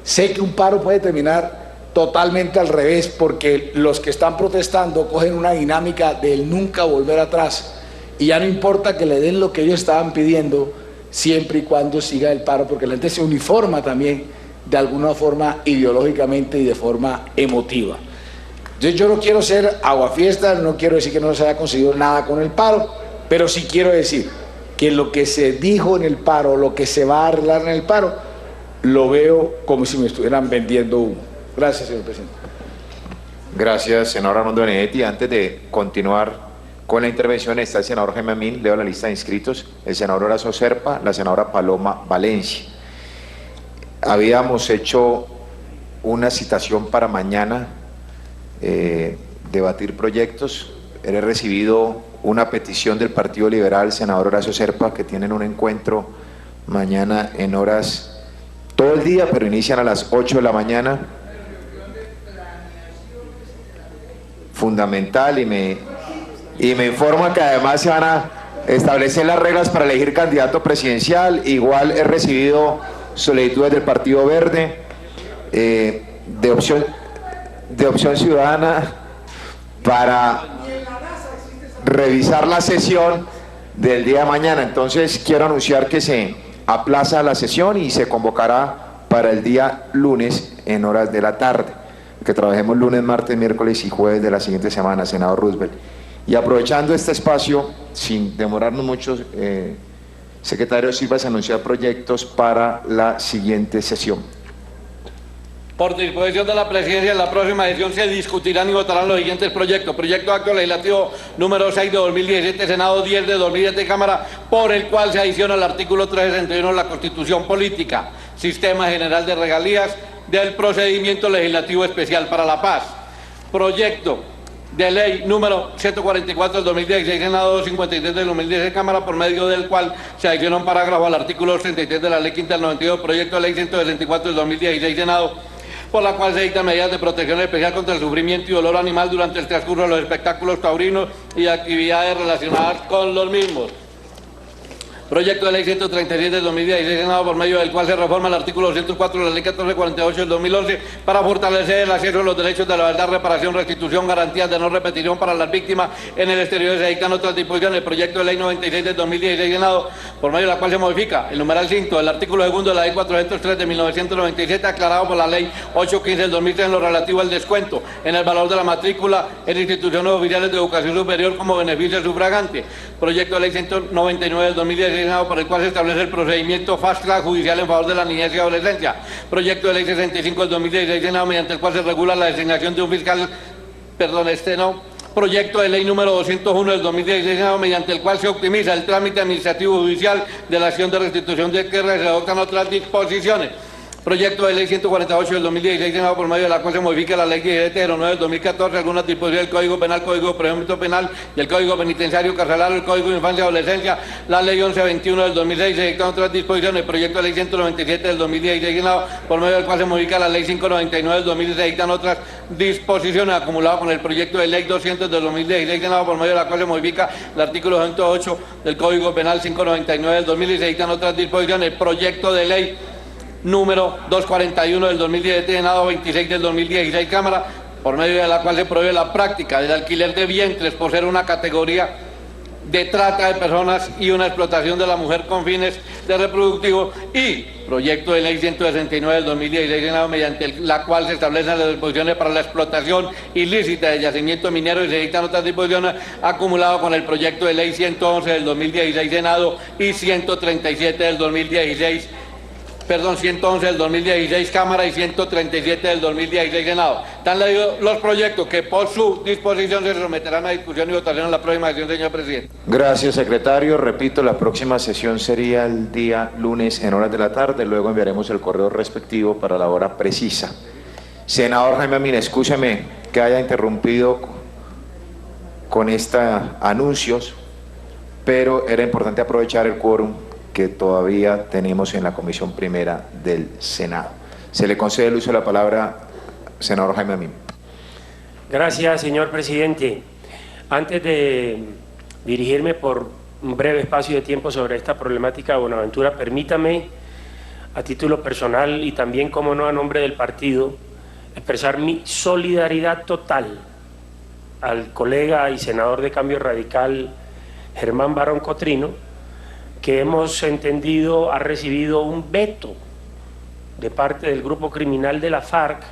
S5: sé que un paro puede terminar totalmente al revés, porque los que están protestando cogen una dinámica del nunca volver atrás, y ya no importa que le den lo que ellos estaban pidiendo, siempre y cuando siga el paro, porque la gente se uniforma también de alguna forma ideológicamente y de forma emotiva. Yo no quiero ser aguafiestas, no quiero decir que no se haya conseguido nada con el paro, pero sí quiero decir que lo que se dijo en el paro, lo que se va a arreglar en el paro, lo veo como si me estuvieran vendiendo humo. Gracias, señor presidente.
S2: Gracias, senador Armando Benedetti. Antes de continuar con la intervención está el senador Jaime Amín. Leo la lista de inscritos: el senador Horacio Serpa, la senadora Paloma Valencia. Habíamos hecho una citación para mañana, debatir proyectos. He recibido una petición del Partido Liberal, senador Horacio Serpa, que tienen un encuentro mañana en horas todo el día, pero inician a las 8 de la mañana. Fundamental, y me informa que además se van a establecer las reglas para elegir candidato presidencial. Igual he recibido solicitudes del Partido Verde, de opción Ciudadana, para revisar la sesión del día de mañana. Entonces quiero anunciar que se aplaza la sesión y se convocará para el día lunes en horas de la tarde, que trabajemos lunes, martes, miércoles y jueves de la siguiente semana, senador Roosevelt. Y aprovechando este espacio, sin demorarnos mucho, secretario Silva, se anuncia proyectos para la siguiente sesión.
S6: Por disposición de la presidencia, en la próxima sesión se discutirán y votarán los siguientes proyectos. Proyecto de acto legislativo número 6 de 2017, Senado 10 de 2017, Cámara, por el cual se adiciona el artículo 361 de la Constitución Política, Sistema General de Regalías del Procedimiento Legislativo Especial para la Paz. Proyecto de ley número 144 del 2016, Senado 253 del 2016, Cámara, por medio del cual se adiciona un parágrafo al artículo 33 de la Ley Quinta del 92, proyecto de ley 164 del 2016, Senado, por la cual se dictan medidas de protección especial contra el sufrimiento y dolor animal durante el transcurso de los espectáculos taurinos y actividades relacionadas con los mismos. Proyecto de ley 137 del 2016, Senado, por medio del cual se reforma el artículo 204 de la ley 1448 del 2011 para fortalecer el acceso a los derechos de la verdad, reparación, restitución, garantías de no repetición para las víctimas en el exterior. Se dictan otras disposiciones. El proyecto de ley 96 del 2016, Senado, por medio de la cual se modifica el numeral 5 del artículo 2 de la ley 403 de 1997, aclarado por la ley 815 del 2003 en lo relativo al descuento en el valor de la matrícula en instituciones oficiales de educación superior como beneficio al sufragante. Proyecto de ley 199 del 2016, por el cual se establece el procedimiento fast track judicial en favor de la niñez y adolescencia. Proyecto de ley 65 del 2016, Senado, mediante el cual se regula la designación de un fiscal, Proyecto de ley número 201 del 2016, Senado, mediante el cual se optimiza el trámite administrativo judicial de la acción de restitución de tierras y se adoptan otras disposiciones. Proyecto de ley 148 del 2016, Senado, por medio de la cual se modifica la ley 1709 del 2014, algunas disposiciones del Código Penal, Código de Procedimiento Penal y el Código Penitenciario Carcelario, el Código de Infancia y Adolescencia, la ley 1121 del 2006, se dictan otras disposiciones. Proyecto de ley 197 del 2016, Senado, por medio del cual se modifica la ley 599 del 2016, se dictan otras disposiciones, acumulado con el proyecto de ley 200 del 2016, Senado, por medio de la cual se modifica el artículo 108 del Código Penal 599 del 2016, se dictan otras disposiciones. Proyecto de ley número 241 del 2017, Senado 26 del 2016, Cámara, por medio de la cual se prohíbe la práctica del alquiler de vientres por ser una categoría de trata de personas y una explotación de la mujer con fines de reproductivos. Y proyecto de ley 169 del 2016, Senado, mediante la cual se establecen las disposiciones para la explotación ilícita de yacimiento minero y se dictan otras disposiciones, acumulado con el proyecto de ley 111 del 2016, Senado, y 137 del 2016, 111 del 2016, Cámara, y 137 del 2016, Senado. Están leídos los proyectos que por su disposición se someterán a discusión y votación en la próxima sesión, señor presidente.
S2: Gracias, secretario. Repito, la próxima sesión sería el día lunes en horas de la tarde, luego enviaremos el correo respectivo para la hora precisa. Senador Jaime Amín, escúcheme que haya interrumpido con estos anuncios, pero era importante aprovechar el quórum que todavía tenemos en la Comisión Primera del Senado. Se le concede el uso de la palabra, senador Jaime Amín.
S7: Gracias, señor presidente. Antes de dirigirme por un breve espacio de tiempo sobre esta problemática de Buenaventura, permítame, a título personal y también, como no, a nombre del partido, expresar mi solidaridad total al colega y senador de Cambio Radical, Germán Barón Cotrino, que hemos entendido ha recibido un veto de parte del grupo criminal de la FARC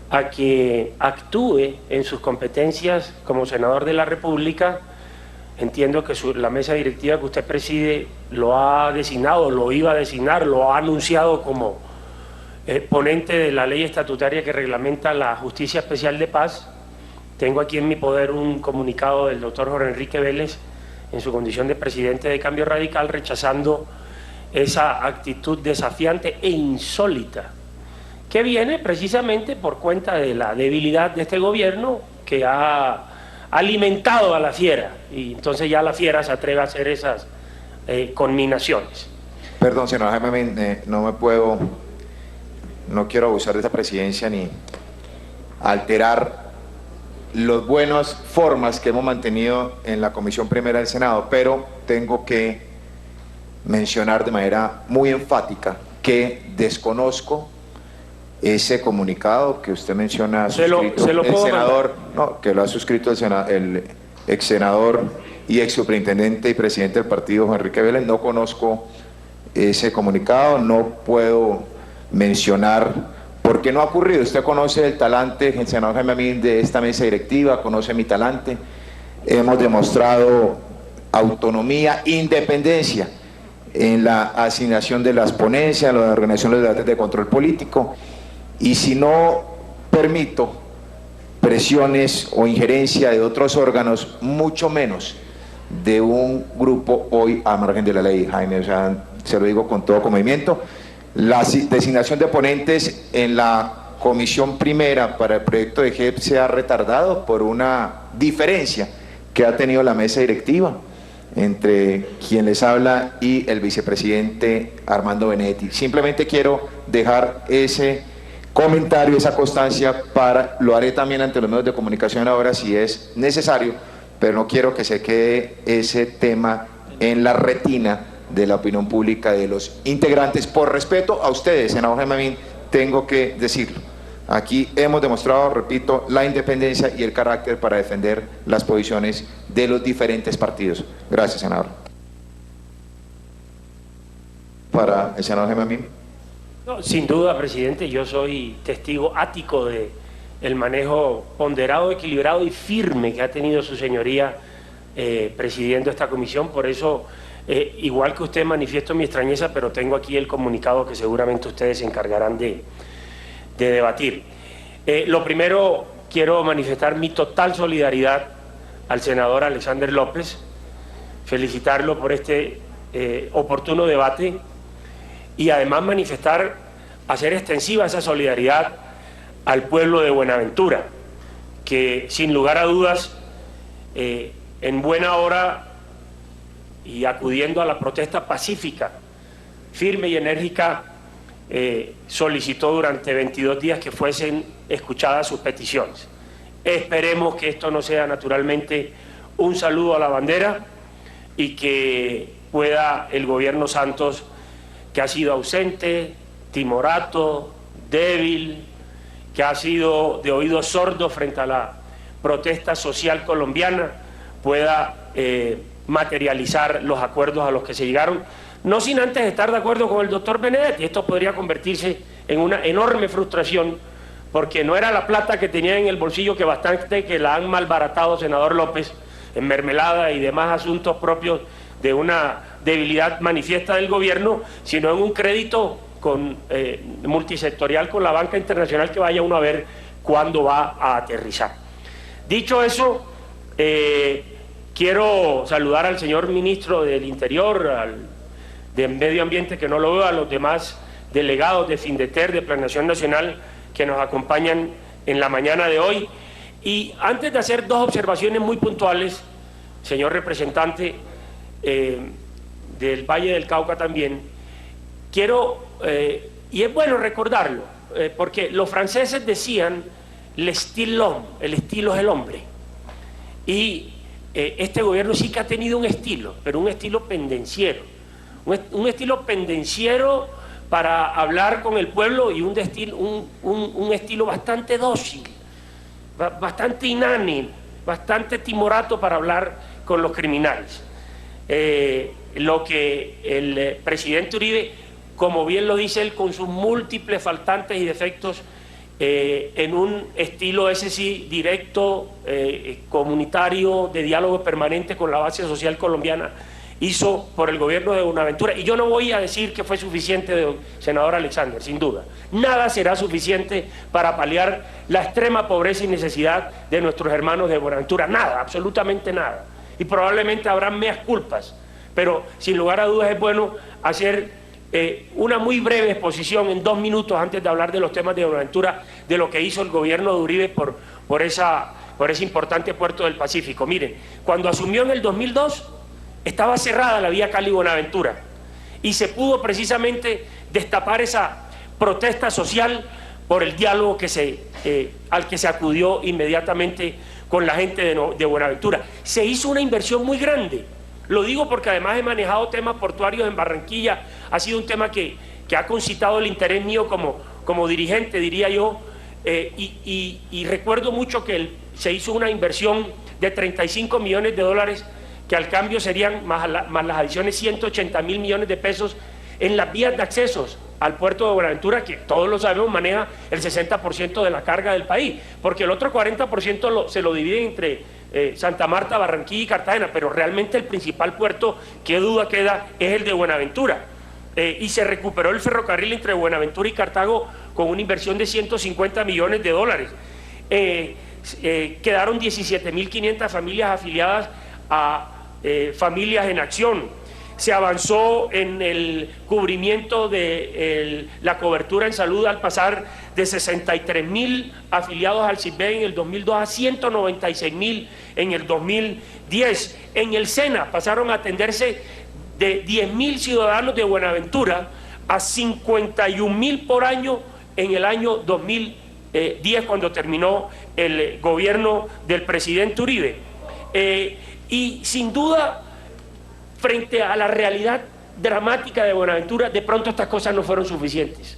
S7: a que actúe en sus competencias como senador de la República entiendo que la mesa directiva que usted preside lo ha designado, lo iba a designar, lo ha anunciado como ponente de la ley estatutaria que reglamenta la Justicia Especial de Paz. Tengo aquí en mi poder un comunicado del doctor Jorge Enrique Vélez, en su condición de presidente de Cambio Radical, rechazando esa actitud desafiante e insólita, que viene precisamente por cuenta de la debilidad de este gobierno, que ha alimentado a la fiera, y entonces ya la fiera se atreve a hacer esas conminaciones.
S2: Perdón, senador Jaime, no quiero abusar de esta presidencia ni alterar las buenas formas que hemos mantenido en la Comisión Primera del Senado, pero tengo que mencionar de manera muy enfática que desconozco ese comunicado que usted menciona, el senador, no, que lo ha suscrito el ex senador y ex superintendente y presidente del partido, Juan Enrique Vélez. No conozco ese comunicado, no puedo mencionar por qué no ha ocurrido. Usted conoce el talante, el senador Jaime Amín, de esta mesa directiva, conoce mi talante. Hemos demostrado autonomía, independencia en la asignación de las ponencias, en la organización de los debates de control político, y si no permito presiones o injerencia de otros órganos, mucho menos de un grupo hoy a margen de la ley, Jaime, o sea, se lo digo con todo conocimiento. La designación de ponentes en la Comisión Primera para el proyecto de JEP se ha retardado por una diferencia que ha tenido la mesa directiva entre quien les habla y el vicepresidente Armando Benedetti. Simplemente quiero dejar ese comentario, esa constancia, lo haré también ante los medios de comunicación ahora si es necesario, pero no quiero que se quede ese tema en la retina de la opinión pública de los integrantes. Por respeto a ustedes, senador Jaime Amín, tengo que decirlo. Aquí hemos demostrado, repito, la independencia y el carácter para defender las posiciones de los diferentes partidos. Gracias, senador. Para el senador Jaime Amín.
S7: No, sin duda, presidente, yo soy testigo ático del manejo ponderado, equilibrado y firme que ha tenido su señoría presidiendo esta comisión. Por eso, igual que usted, manifiesto mi extrañeza, pero tengo aquí el comunicado que seguramente ustedes se encargarán de debatir. Lo primero, quiero manifestar mi total solidaridad al senador Alexander López, felicitarlo por este oportuno debate y además hacer extensiva esa solidaridad al pueblo de Buenaventura, que sin lugar a dudas, en buena hora y acudiendo a la protesta pacífica, firme y enérgica, solicitó durante 22 días que fuesen escuchadas sus peticiones. Esperemos que esto no sea naturalmente un saludo a la bandera y que pueda el gobierno Santos, que ha sido ausente, timorato, débil, que ha sido de oídos sordos frente a la protesta social colombiana, pueda materializar los acuerdos a los que se llegaron, no sin antes estar de acuerdo con el doctor Benedetti. Esto podría convertirse en una enorme frustración, porque no era la plata que tenía en el bolsillo, que bastante que la han malbaratado, senador López, en mermelada y demás asuntos propios de una debilidad manifiesta del gobierno, sino en un crédito multisectorial con la banca internacional, que vaya uno a ver cuándo va a aterrizar. Dicho eso, quiero saludar al señor ministro del Interior, de Medio Ambiente, que no lo veo, a los demás delegados de Findeter, de Planeación Nacional, que nos acompañan en la mañana de hoy. Y antes de hacer dos observaciones muy puntuales, señor representante del Valle del Cauca también, quiero, y es bueno recordarlo, porque los franceses decían le style l'homme, el estilo es el hombre, y este gobierno sí que ha tenido un estilo, pero un estilo pendenciero, un estilo pendenciero para hablar con el pueblo, y un estilo bastante dócil, bastante inánime, bastante timorato para hablar con los criminales. Lo que el presidente Uribe, como bien lo dice él, con sus múltiples faltantes y defectos, en un estilo ese sí directo, comunitario, de diálogo permanente con la base social colombiana, hizo por el gobierno de Buenaventura. Y yo no voy a decir que fue suficiente, senador Alexander, sin duda. Nada será suficiente para paliar la extrema pobreza y necesidad de nuestros hermanos de Buenaventura. Nada, absolutamente nada. Y probablemente habrá meas culpas, pero sin lugar a dudas es bueno hacer una muy breve exposición en 2 minutos antes de hablar de los temas de Buenaventura, de lo que hizo el gobierno de Uribe por ese importante puerto del Pacífico. Miren, cuando asumió en el 2002, estaba cerrada la vía Cali-Buenaventura y se pudo precisamente destapar esa protesta social por el diálogo al que se acudió inmediatamente con la gente de Buenaventura. Se hizo una inversión muy grande. Lo digo porque además he manejado temas portuarios en Barranquilla. Ha sido un tema que ha concitado el interés mío como dirigente, diría yo, y recuerdo mucho que se hizo una inversión de 35 millones de dólares, que al cambio serían, más las adiciones, 180 mil millones de pesos en las vías de accesos al puerto de Buenaventura, que todos lo sabemos maneja el 60% de la carga del país, porque el otro 40% se lo dividen entre Santa Marta, Barranquilla y Cartagena, pero realmente el principal puerto, qué duda queda, es el de Buenaventura. Y se recuperó el ferrocarril entre Buenaventura y Cartago con una inversión de 150 millones de dólares. Quedaron 17.500 familias afiliadas a Familias en Acción. Se avanzó en el cubrimiento de la cobertura en salud al pasar de 63.000 afiliados al CISBEN en el 2002 a 196.000 en el 2010. En el SENA pasaron a atenderse de 10.000 ciudadanos de Buenaventura a 51.000 por año en el año 2010, cuando terminó el gobierno del presidente Uribe. Y sin duda, frente a la realidad dramática de Buenaventura, de pronto estas cosas no fueron suficientes,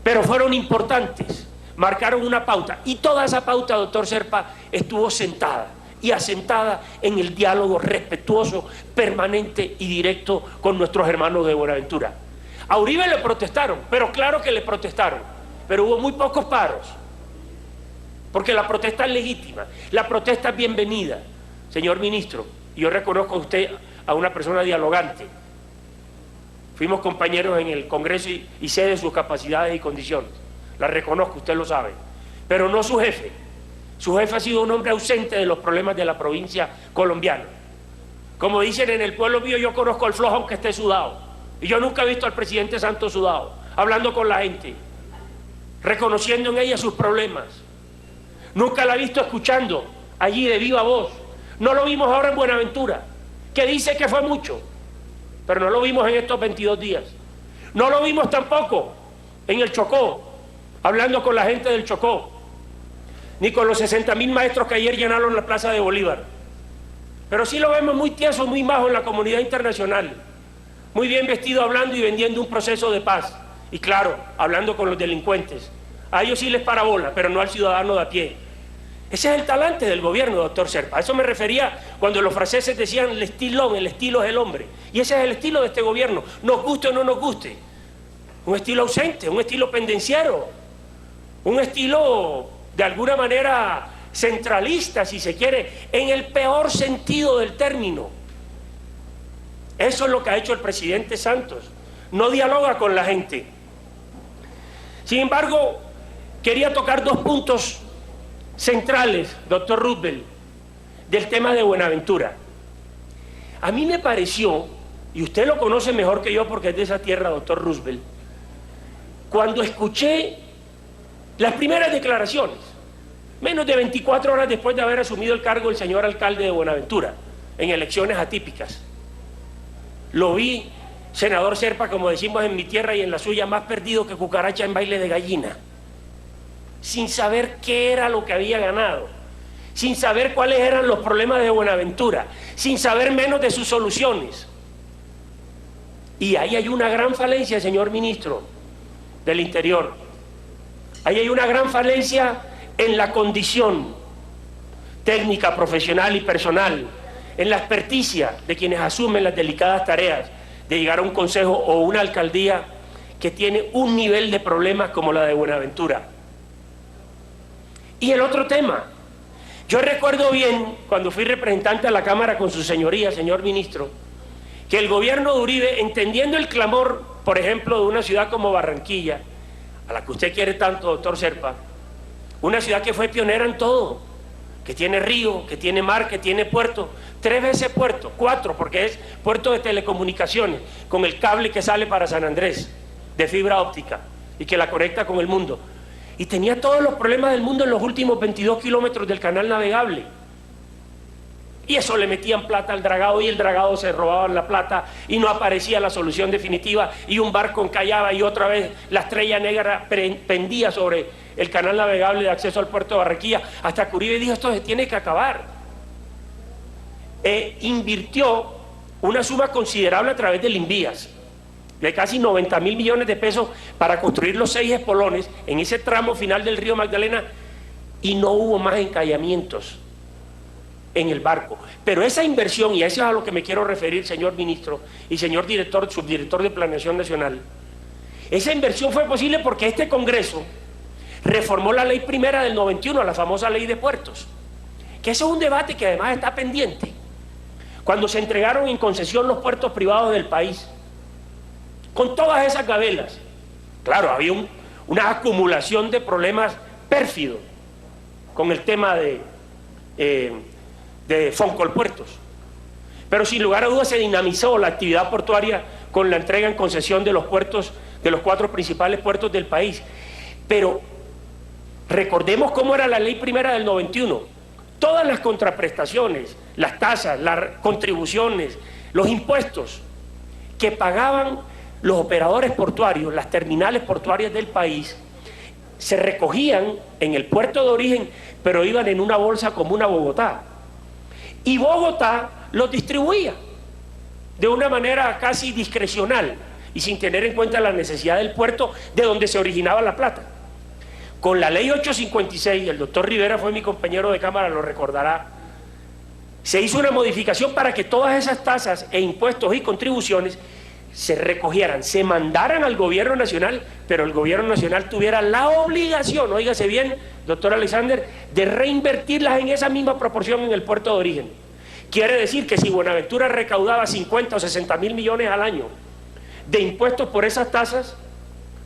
S7: pero fueron importantes, marcaron una pauta, y toda esa pauta, doctor Serpa, estuvo sentada y asentada en el diálogo respetuoso, permanente y directo con nuestros hermanos de Buenaventura. A Uribe le protestaron, pero claro que le protestaron, pero hubo muy pocos paros, porque la protesta es legítima, la protesta es bienvenida. Señor ministro, yo reconozco a usted a una persona dialogante. Fuimos compañeros en el Congreso y sé de sus capacidades y condiciones. La reconozco, usted lo sabe. Pero no su jefe. Su jefe ha sido un hombre ausente de los problemas de la provincia colombiana. Como dicen en el pueblo mío, yo conozco al flojo aunque esté sudado. Y yo nunca he visto al presidente Santos sudado, hablando con la gente, reconociendo en ella sus problemas. Nunca la he visto escuchando allí de viva voz. No lo vimos ahora en Buenaventura, que dice que fue mucho, pero no lo vimos en estos 22 días. No lo vimos tampoco en el Chocó, hablando con la gente del Chocó, ni con los 60.000 maestros que ayer llenaron la Plaza de Bolívar. Pero sí lo vemos muy tieso, muy majo en la comunidad internacional, muy bien vestido, hablando y vendiendo un proceso de paz. Y claro, hablando con los delincuentes. A ellos sí les para bola, pero no al ciudadano de a pie. Ese es el talante del gobierno, doctor Serpa. A eso me refería cuando los franceses decían el estilo es el hombre. Y ese es el estilo de este gobierno, nos guste o no nos guste. Un estilo ausente, un estilo pendenciero, un estilo de alguna manera centralista, si se quiere, en el peor sentido del término. Eso es lo que ha hecho el presidente Santos. No dialoga con la gente. Sin embargo, quería tocar 2 puntos centrales, doctor Roosevelt, del tema de Buenaventura. A mí me pareció, y usted lo conoce mejor que yo porque es de esa tierra, doctor Roosevelt, cuando escuché las primeras declaraciones, menos de 24 horas después de haber asumido el cargo el señor alcalde de Buenaventura, en elecciones atípicas. Lo vi, senador Serpa, como decimos en mi tierra y en la suya, más perdido que cucaracha en baile de gallina, sin saber qué era lo que había ganado, sin saber cuáles eran los problemas de Buenaventura, sin saber menos de sus soluciones. Y ahí hay una gran falencia, señor ministro del Interior. Ahí hay una gran falencia en la condición técnica, profesional y personal, en la experticia de quienes asumen las delicadas tareas de llegar a un consejo o una alcaldía que tiene un nivel de problemas como la de Buenaventura. Y el otro tema, yo recuerdo bien, cuando fui representante a la Cámara con su señoría, señor ministro, que el gobierno de Uribe, entendiendo el clamor, por ejemplo, de una ciudad como Barranquilla, a la que usted quiere tanto, doctor Serpa, una ciudad que fue pionera en todo, que tiene río, que tiene mar, que tiene puerto, 3 veces puerto, 4, porque es puerto de telecomunicaciones, con el cable que sale para San Andrés, de fibra óptica, y que la conecta con el mundo. Y tenía todos los problemas del mundo en los últimos 22 kilómetros del canal navegable. Y eso le metían plata al dragado, y el dragado se robaban la plata, y no aparecía la solución definitiva, y un barco encallaba, y otra vez la estrella negra pendía sobre el canal navegable de acceso al puerto de Barranquilla, hasta que Uribe dijo: esto se tiene que acabar. Invirtió una suma considerable a través del Invías, de casi 90.000 millones de pesos para construir los 6 espolones en ese tramo final del río Magdalena, y no hubo más encallamientos en el barco. Pero esa inversión, y a eso es a lo que me quiero referir, señor ministro y señor director, subdirector de Planeación Nacional, esa inversión fue posible porque este Congreso reformó la ley primera del 91, la famosa ley de puertos, que ese es un debate que además está pendiente. Cuando se entregaron en concesión los puertos privados del país, con todas esas gabelas, claro, había una acumulación de problemas pérfidos con el tema de Foncolpuertos, pero sin lugar a dudas se dinamizó la actividad portuaria con la entrega en concesión de los puertos, de los 4 principales puertos del país. Pero recordemos cómo era la ley primera del 91. Todas las contraprestaciones, las tasas, las contribuciones, los impuestos que pagaban los operadores portuarios, las terminales portuarias del país, se recogían en el puerto de origen, pero iban en una bolsa común a Bogotá. Y Bogotá los distribuía de una manera casi discrecional y sin tener en cuenta la necesidad del puerto de donde se originaba la plata. Con la ley 856, el doctor Rivera fue mi compañero de Cámara, lo recordará, se hizo una modificación para que todas esas tasas e impuestos y contribuciones se recogieran, se mandaran al gobierno nacional, pero el gobierno nacional tuviera la obligación, óigase bien, doctor Alexander, de reinvertirlas en esa misma proporción en el puerto de origen. Quiere decir que si Buenaventura recaudaba 50 o 60.000 millones al año de impuestos por esas tasas,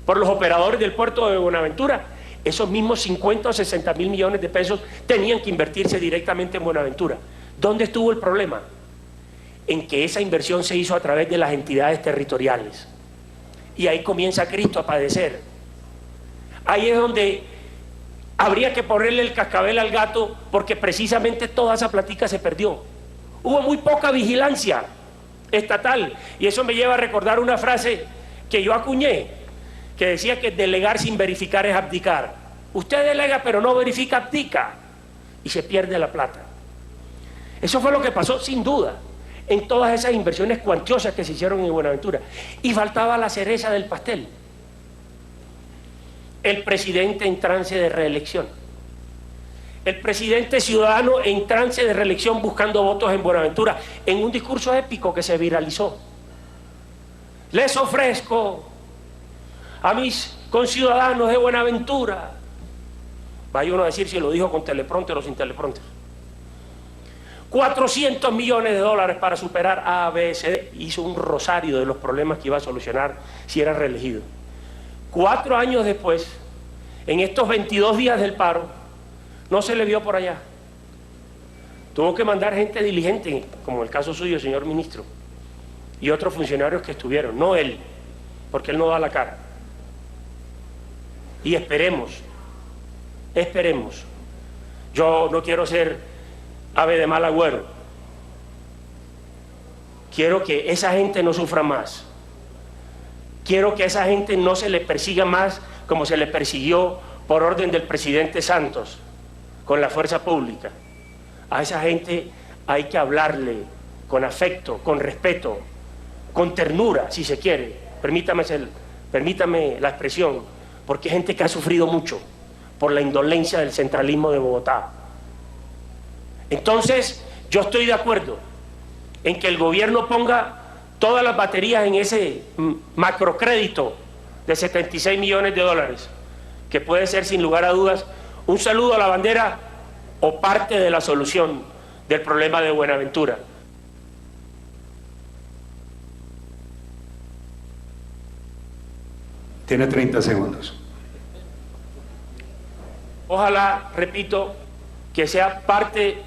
S7: por los operadores del puerto de Buenaventura, esos mismos 50 o 60.000 millones de pesos tenían que invertirse directamente en Buenaventura. ¿Dónde estuvo el problema? En que esa inversión se hizo a través de las entidades territoriales. Y ahí comienza Cristo a padecer. Ahí es donde habría que ponerle el cascabel al gato, porque precisamente toda esa platica se perdió. Hubo muy poca vigilancia estatal, y eso me lleva a recordar una frase que yo acuñé, que decía que delegar sin verificar es abdicar. Usted delega pero no verifica, abdica, y se pierde la plata. Eso fue lo que pasó sin duda en todas esas inversiones cuantiosas que se hicieron en Buenaventura. Y faltaba la cereza del pastel: el presidente en trance de reelección, el presidente ciudadano en trance de reelección buscando votos en Buenaventura, en un discurso épico que se viralizó. Les ofrezco a mis conciudadanos de Buenaventura, vaya uno a decir si lo dijo con teleprompter o sin teleprompter, 400 millones de dólares para superar A, B, C, D. Hizo un rosario de los problemas que iba a solucionar si era reelegido. 4 años después, en estos 22 días del paro, no se le vio por allá. Tuvo que mandar gente diligente, como el caso suyo, señor ministro, y otros funcionarios que estuvieron, no él, porque él no da la cara. Y esperemos, yo no quiero ser ave de mal agüero, quiero que esa gente no sufra más, quiero que a esa gente no se le persiga más como se le persiguió por orden del presidente Santos con la fuerza pública. A esa gente hay que hablarle con afecto, con respeto, con ternura, si se quiere, permítame la expresión, porque hay gente que ha sufrido mucho por la indolencia del centralismo de Bogotá. Entonces, yo estoy de acuerdo en que el gobierno ponga todas las baterías en ese macrocrédito de 76 millones de dólares, que puede ser sin lugar a dudas Un saludo a la bandera o parte de la solución del problema de Buenaventura.
S8: Tiene 30 segundos.
S7: Ojalá, repito, que sea parte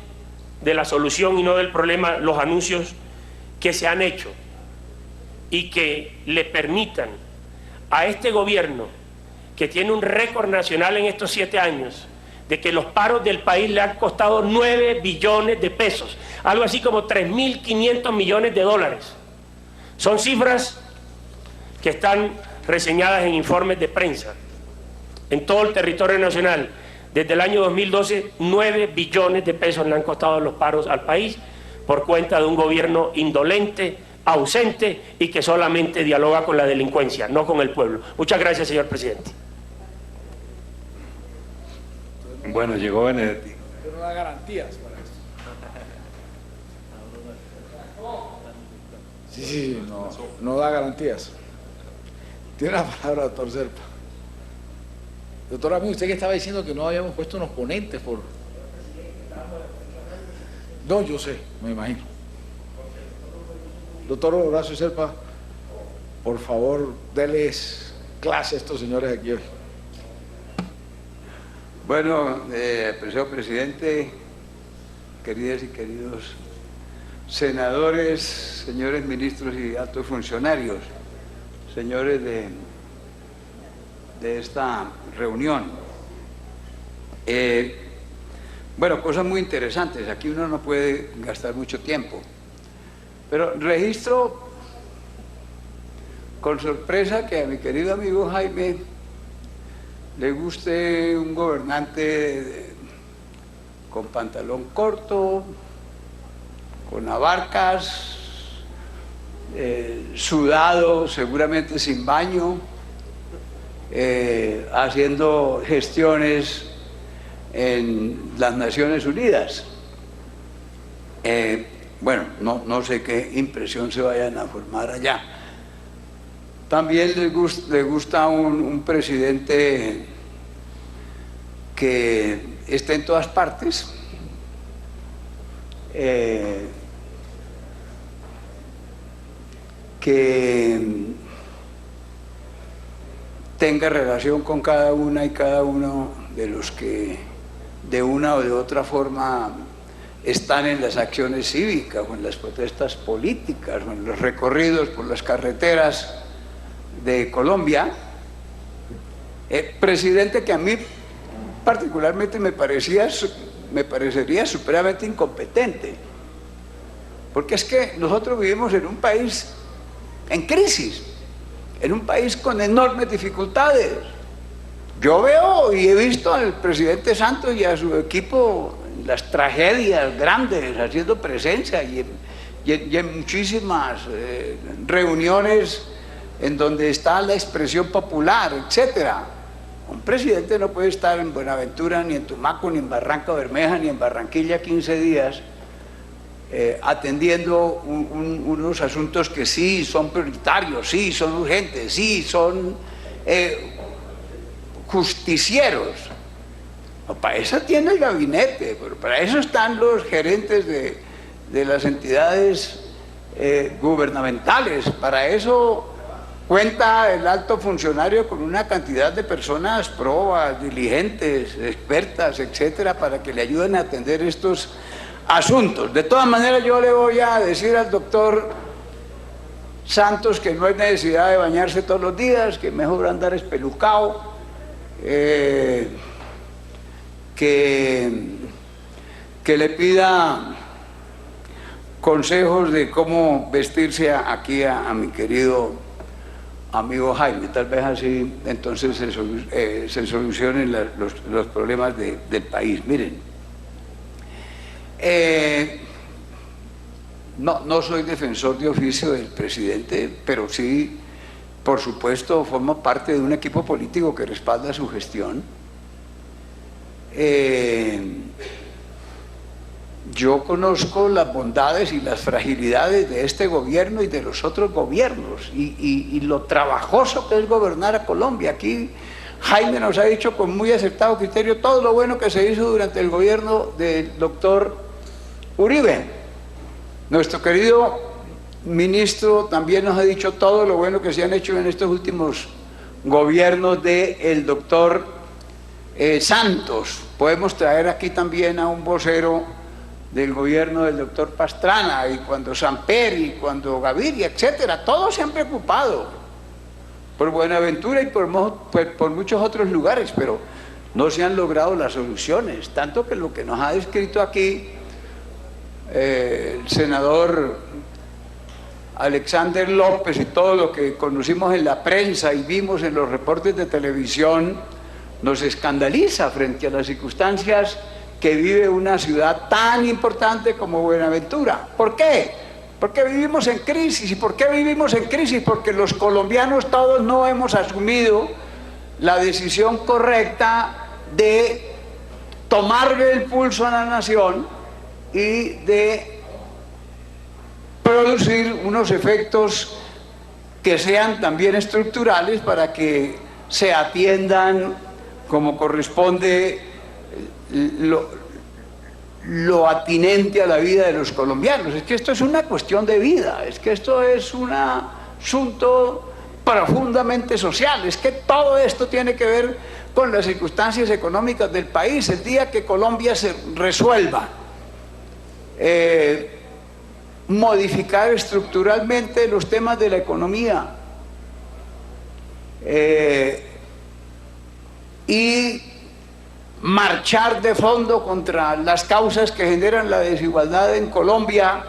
S7: de la solución y no del problema los anuncios que se han hecho y que le permitan a este gobierno, que tiene un récord nacional en estos 7 años, de que los paros del país le han costado 9 billones de pesos, algo así como 3.500 millones de dólares. Son cifras que están reseñadas en informes de prensa en todo el territorio nacional. Desde el año 2012, 9 billones de pesos le han costado los paros al país por cuenta de un gobierno indolente, ausente y que solamente dialoga con la delincuencia, no con el pueblo. Muchas gracias, señor presidente.
S8: Bueno, llegó Benedetti.
S5: Pero no da garantías para esto. Sí, no da garantías. Tiene la palabra, doctor Serpa. Doctor amigo, usted que estaba diciendo que no habíamos puesto unos ponentes por... No, yo sé, me imagino. Doctor Horacio Serpa, por favor, déles clase a estos señores aquí hoy.
S9: Bueno, apreciado presidente, queridas y queridos senadores, señores ministros y altos funcionarios, señores de esta reunión. Bueno, cosas muy interesantes. Aquí uno no puede gastar mucho tiempo, pero registro con sorpresa que a mi querido amigo Jaime le guste un gobernante con pantalón corto, con abarcas, sudado, seguramente sin baño, haciendo gestiones en las Naciones Unidas. Bueno, no sé qué impresión se vayan a formar allá. También le gusta un presidente que esté en todas partes, que tenga relación con cada una y cada uno de los que de una o de otra forma están en las acciones cívicas o en las protestas políticas o en los recorridos por las carreteras de Colombia. Presidente que a mí particularmente me parecería supremamente incompetente, porque es que nosotros vivimos en un país en crisis, en un país con enormes dificultades. Yo veo y he visto al presidente Santos y a su equipo en las tragedias grandes haciendo presencia y en muchísimas reuniones en donde está la expresión popular, etcétera. Un presidente no puede estar en Buenaventura, ni en Tumaco, ni en Barranca Bermeja, ni en Barranquilla 15 días atendiendo unos asuntos que sí son prioritarios, sí son urgentes, sí son justicieros. No, para eso tiene el gabinete, pero para eso están los gerentes de las entidades gubernamentales, para eso cuenta el alto funcionario con una cantidad de personas probas, diligentes, expertas, etcétera, para que le ayuden a atender estos asuntos. De todas maneras, yo le voy a decir al doctor Santos que no hay necesidad de bañarse todos los días, que mejor andar espelucado, que le pida consejos de cómo vestirse aquí a mi querido amigo Jaime. Tal vez así entonces se solucionen los problemas del país. Miren, no soy defensor de oficio del presidente, pero sí, por supuesto, formo parte de un equipo político que respalda su gestión. Yo conozco las bondades y las fragilidades de este gobierno y de los otros gobiernos y lo trabajoso que es gobernar a Colombia. Aquí Jaime nos ha dicho con muy acertado criterio todo lo bueno que se hizo durante el gobierno del doctor Uribe. Nuestro querido ministro también nos ha dicho todo lo bueno que se han hecho en estos últimos gobiernos del doctor Santos. Podemos traer aquí también a un vocero del gobierno del doctor Pastrana, y cuando Samper, y cuando Gaviria, etcétera, todos se han preocupado por Buenaventura y por muchos otros lugares, pero no se han logrado las soluciones, tanto que lo que nos ha descrito aquí el senador Alexander López y todo lo que conocimos en la prensa y vimos en los reportes de televisión nos escandaliza frente a las circunstancias que vive una ciudad tan importante como Buenaventura. ¿Por qué? Porque vivimos en crisis. ¿Y por qué vivimos en crisis? Porque los colombianos todos no hemos asumido la decisión correcta de tomarle el pulso a la nación y de producir unos efectos que sean también estructurales para que se atiendan como corresponde lo atinente a la vida de los colombianos. Es que esto es una cuestión de vida, es que esto es un asunto profundamente social, es que todo esto tiene que ver con las circunstancias económicas del país. El día que Colombia se resuelva modificar estructuralmente los temas de la economía y marchar de fondo contra las causas que generan la desigualdad en Colombia,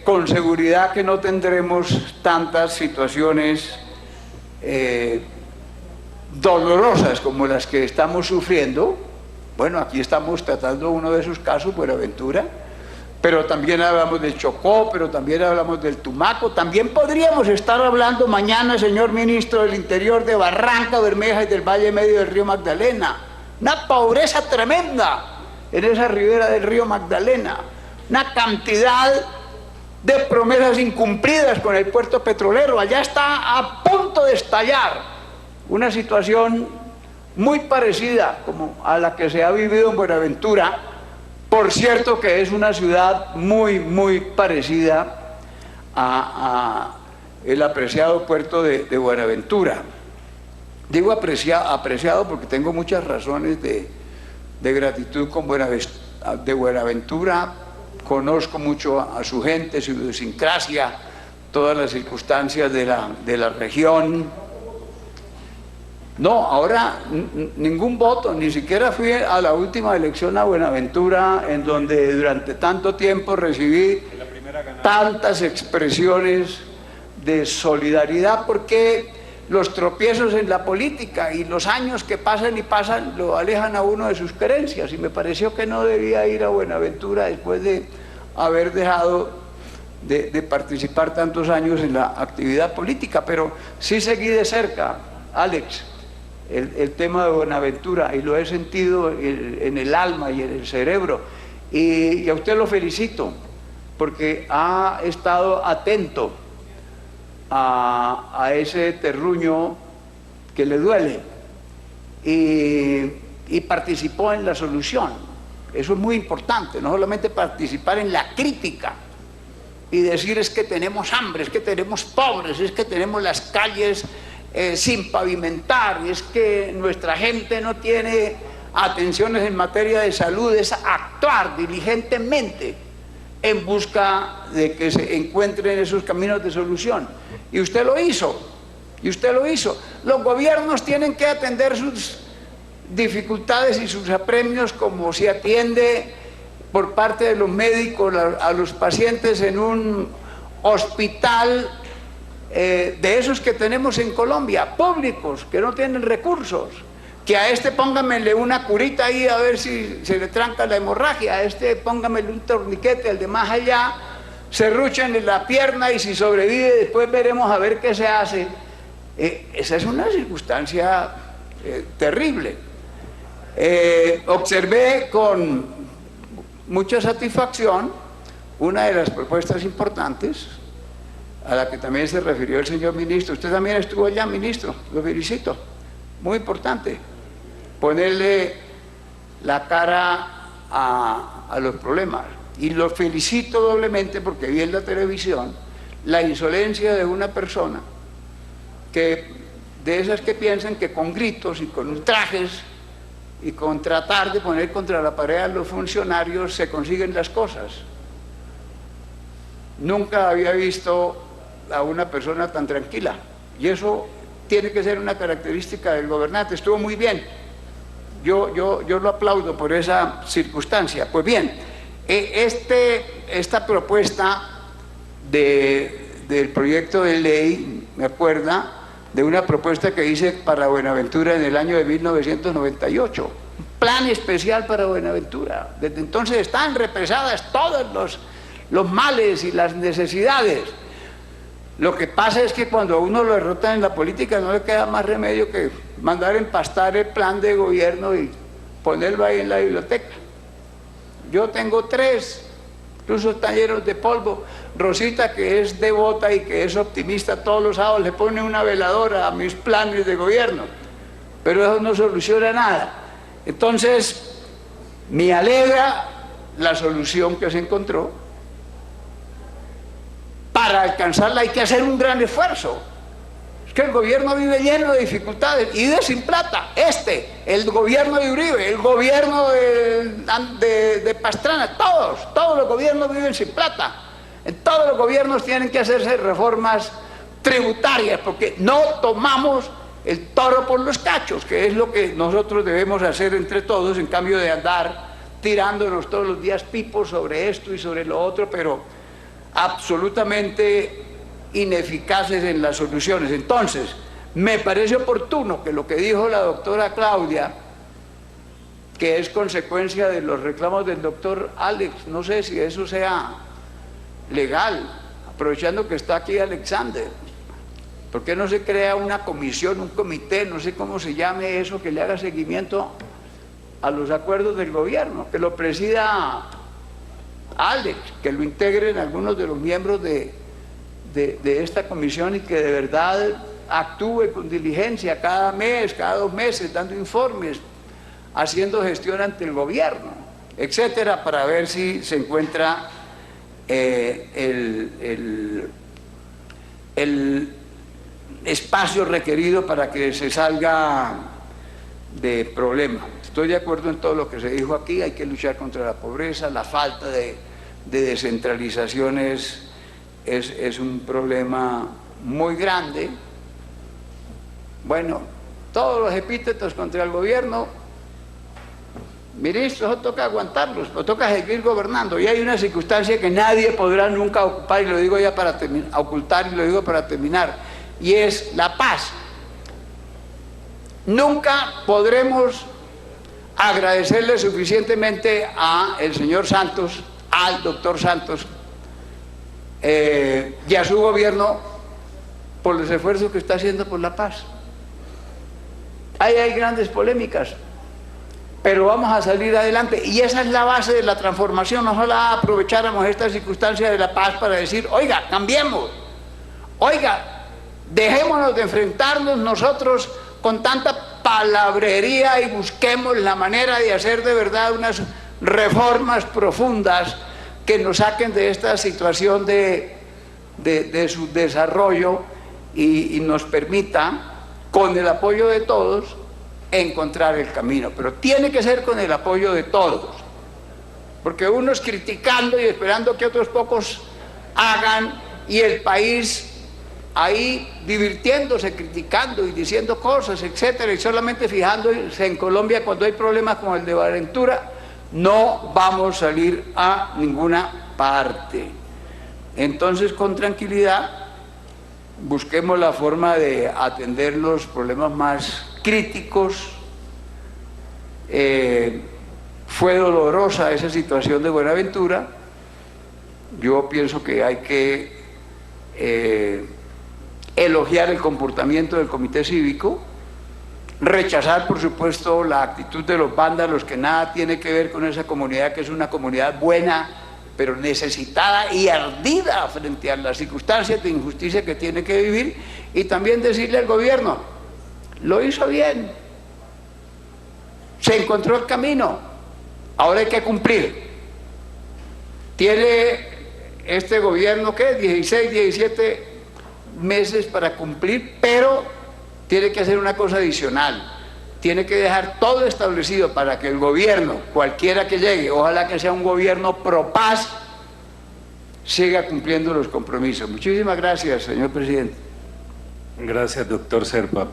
S9: con seguridad que no tendremos tantas situaciones dolorosas como las que estamos sufriendo. Bueno, aquí estamos tratando uno de esos casos, Buenaventura, pero también hablamos del Chocó, pero también hablamos del Tumaco. También podríamos estar hablando mañana, señor ministro del Interior, de Barranca Bermeja y del Valle Medio del río Magdalena. Una pobreza tremenda en esa ribera del río Magdalena, una cantidad de promesas incumplidas con el puerto petrolero. Allá está a punto de estallar una situación muy parecida como a la que se ha vivido en Buenaventura. Por cierto que es una ciudad muy parecida a el apreciado puerto de Buenaventura. Digo apreciado porque tengo muchas razones de gratitud con Buenaventura. Conozco mucho a su gente, su idiosincrasia, todas las circunstancias de la región. No, ahora ningún voto, ni siquiera fui a la última elección a Buenaventura, en donde durante tanto tiempo recibí tantas expresiones de solidaridad, porque los tropiezos en la política y los años que pasan y pasan lo alejan a uno de sus creencias, y me pareció que no debía ir a Buenaventura después de haber dejado de participar tantos años en la actividad política. Pero sí seguí de cerca, Alex, el tema de Buenaventura, y lo he sentido en el alma y en el cerebro, y a usted lo felicito porque ha estado atento a ese terruño que le duele y participó en la solución. Eso es muy importante, no solamente participar en la crítica y decir es que tenemos hambre, es que tenemos pobres, es que tenemos las calles sin pavimentar, es que nuestra gente no tiene atenciones en materia de salud. Es actuar diligentemente en busca de que se encuentren esos caminos de solución. Y usted lo hizo, Los gobiernos tienen que atender sus dificultades y sus apremios como se atiende por parte de los médicos a los pacientes en un hospital de esos que tenemos en Colombia, públicos, que no tienen recursos, que a este póngamele una curita ahí a ver si se le tranca la hemorragia, a este póngamele un torniquete, al de más allá serrúchenle la pierna y si sobrevive después veremos a ver qué se hace. Esa es una circunstancia terrible. Observé con mucha satisfacción una de las propuestas importantes a la que también se refirió el señor ministro. Usted también estuvo allá, ministro, lo felicito. muy importante, ponerle la cara a los problemas. Y los felicito doblemente porque vi en la televisión la insolencia de una persona de esas que piensan que con gritos y con ultrajes y con tratar de poner contra la pared a los funcionarios se consiguen las cosas. Nunca había visto a una persona tan tranquila, y eso tiene que ser una característica del gobernante. Estuvo muy bien, yo lo aplaudo por esa circunstancia. Pues bien, esta propuesta del proyecto de ley me acuerda de una propuesta que hice para Buenaventura en el año de 1998, un plan especial para Buenaventura. Desde entonces están represadas todos los males y las necesidades. Lo que pasa es que cuando a uno lo derrotan en la política no le queda más remedio que mandar empastar el plan de gobierno y ponerlo ahí en la biblioteca. Yo tengo 3, incluso están llenos de polvo. Rosita, que es devota y que es optimista, todos los sábados le pone una veladora a mis planes de gobierno, pero eso no soluciona nada. Entonces, me alegra la solución que se encontró. Para alcanzarla hay que hacer un gran esfuerzo. Es que el gobierno vive lleno de dificultades y de sin plata. El gobierno de Uribe, el gobierno de Pastrana, todos los gobiernos viven sin plata. En todos los gobiernos tienen que hacerse reformas tributarias porque no tomamos el toro por los cachos, que es lo que nosotros debemos hacer entre todos, en cambio de andar tirándonos todos los días pipos sobre esto y sobre lo otro, pero absolutamente ineficaces en las soluciones. Entonces, me parece oportuno que lo que dijo la doctora Claudia, que es consecuencia de los reclamos del doctor Alex, no sé si eso sea legal, aprovechando que está aquí Alexander, ¿por qué no se crea una comisión, un comité, no sé cómo se llame eso, que le haga seguimiento a los acuerdos del gobierno, que lo presida Alex, que lo integren algunos de los miembros de esta comisión y que de verdad actúe con diligencia cada mes, cada 2 meses, dando informes, haciendo gestión ante el gobierno, etcétera, para ver si se encuentra el espacio requerido para que se salga de problema. Estoy de acuerdo en todo lo que se dijo aquí, hay que luchar contra la pobreza, la falta de descentralización es un problema muy grande. Bueno, todos los epítetos contra el gobierno, ministros, toca aguantarlos, o toca seguir gobernando, y hay una circunstancia que nadie podrá nunca ocupar, y lo digo ya para ocultar, y lo digo para terminar, y es la paz. Nunca podremos agradecerle suficientemente al señor Santos, al doctor Santos, y a su gobierno por los esfuerzos que está haciendo por la paz. Ahí hay grandes polémicas, pero vamos a salir adelante, y esa es la base de la transformación. Ojalá aprovecháramos esta circunstancia de la paz para decir, oiga, cambiemos, oiga, dejémonos de enfrentarnos nosotros con tanta palabrería y busquemos la manera de hacer de verdad unas reformas profundas que nos saquen de esta situación de su desarrollo y nos permita, con el apoyo de todos, encontrar el camino. Pero tiene que ser con el apoyo de todos, porque unos criticando y esperando que otros pocos hagan, y el país ahí divirtiéndose, criticando y diciendo cosas, etcétera, y solamente fijándose en Colombia cuando hay problemas como el de Buenaventura, no vamos a salir a ninguna parte. Entonces, con tranquilidad, busquemos la forma de atender los problemas más críticos. Fue dolorosa esa situación de Buenaventura. Yo pienso que hay que elogiar el comportamiento del comité cívico, rechazar por supuesto la actitud de los vándalos, que nada tiene que ver con esa comunidad, que es una comunidad buena pero necesitada y ardida frente a las circunstancias de injusticia que tiene que vivir, y también decirle al gobierno, lo hizo bien, se encontró el camino, ahora hay que cumplir. Tiene este gobierno, ¿qué? 16, 17 meses para cumplir, pero tiene que hacer una cosa adicional, tiene que dejar todo establecido para que el gobierno, cualquiera que llegue, ojalá que sea un gobierno pro paz, siga cumpliendo los compromisos. Muchísimas gracias, señor presidente.
S8: Gracias, doctor Serpa.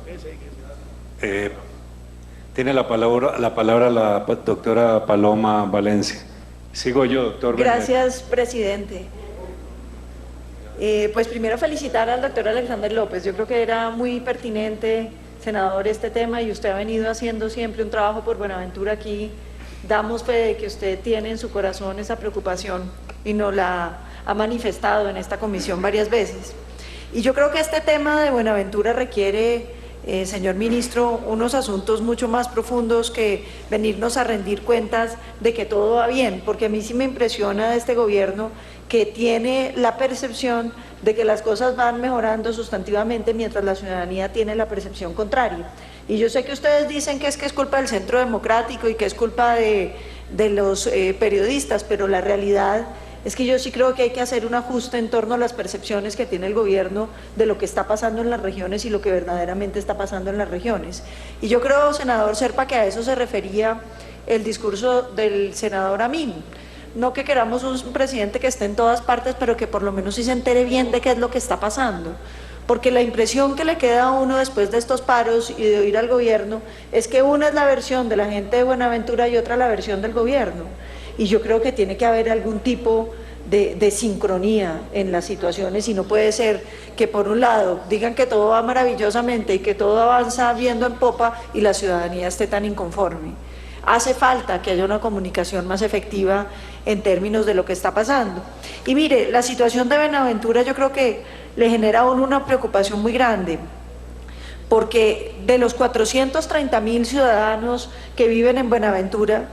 S8: Tiene la palabra la doctora Paloma Valencia. Sigo yo, doctor.
S10: Gracias, presidente. Pues primero felicitar al doctor Alexander López. Yo creo que era muy pertinente, senador, este tema, y usted ha venido haciendo siempre un trabajo por Buenaventura aquí. Damos fe de que usted tiene en su corazón esa preocupación y nos la ha manifestado en esta comisión varias veces. Y yo creo que este tema de Buenaventura requiere, señor ministro, unos asuntos mucho más profundos que venirnos a rendir cuentas de que todo va bien, porque a mí sí me impresiona de este gobierno que tiene la percepción de que las cosas van mejorando sustantivamente mientras la ciudadanía tiene la percepción contraria. Y yo sé que ustedes dicen que es culpa del Centro Democrático y que es culpa de los periodistas, pero la realidad es que yo sí creo que hay que hacer un ajuste en torno a las percepciones que tiene el gobierno de lo que está pasando en las regiones y lo que verdaderamente está pasando en las regiones. Y yo creo, senador Serpa, que a eso se refería el discurso del senador Amin. No que queramos un presidente que esté en todas partes, pero que por lo menos sí se entere bien de qué es lo que está pasando. Porque la impresión que le queda a uno después de estos paros y de oír al gobierno es que una es la versión de la gente de Buenaventura y otra la versión del gobierno. Y yo creo que tiene que haber algún tipo de sincronía en las situaciones, y no puede ser que por un lado digan que todo va maravillosamente y que todo avanza viendo en popa y la ciudadanía esté tan inconforme. Hace falta que haya una comunicación más efectiva en términos de lo que está pasando. Y mire, la situación de Buenaventura yo creo que le genera a uno una preocupación muy grande, porque de los 430.000 ciudadanos que viven en Buenaventura,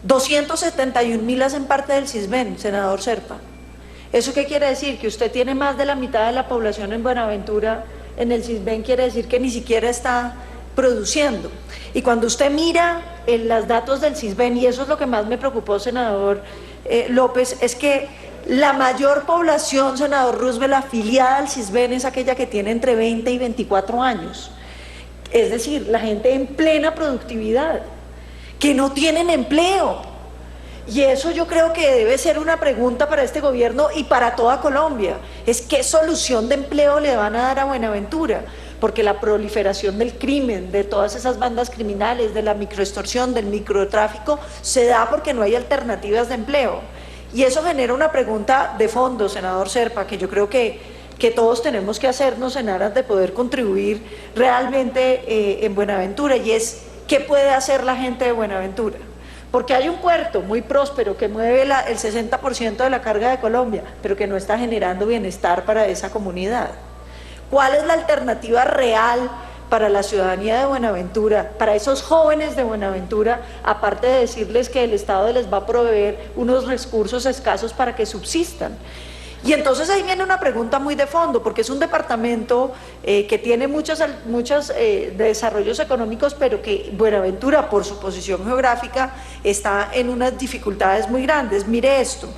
S10: 271.000 hacen parte del CISBEN, senador Serpa. ¿Eso qué quiere decir? Que usted tiene más de la mitad de la población en Buenaventura en el CISBEN, quiere decir que ni siquiera está produciendo. Y cuando usted mira en los datos del CISBEN, y eso es lo que más me preocupó, senador López, es que la mayor población, senador Roosevelt, afiliada al CISBEN es aquella que tiene entre 20 y 24 años. Es decir, la gente en plena productividad, que no tienen empleo. Y eso yo creo que debe ser una pregunta para este gobierno y para toda Colombia. Es ¿qué solución de empleo le van a dar a Buenaventura? Porque la proliferación del crimen, de todas esas bandas criminales, de la microextorsión, del microtráfico, se da porque no hay alternativas de empleo. Y eso genera una pregunta de fondo, senador Serpa, que yo creo que todos tenemos que hacernos en aras de poder contribuir realmente en Buenaventura, y es ¿qué puede hacer la gente de Buenaventura? Porque hay un puerto muy próspero que mueve el 60% de la carga de Colombia, pero que no está generando bienestar para esa comunidad. ¿Cuál es la alternativa real para la ciudadanía de Buenaventura, para esos jóvenes de Buenaventura, aparte de decirles que el Estado les va a proveer unos recursos escasos para que subsistan? Y entonces ahí viene una pregunta muy de fondo, porque es un departamento que tiene muchos desarrollos económicos, pero que Buenaventura, por su posición geográfica, está en unas dificultades muy grandes. Mire esto,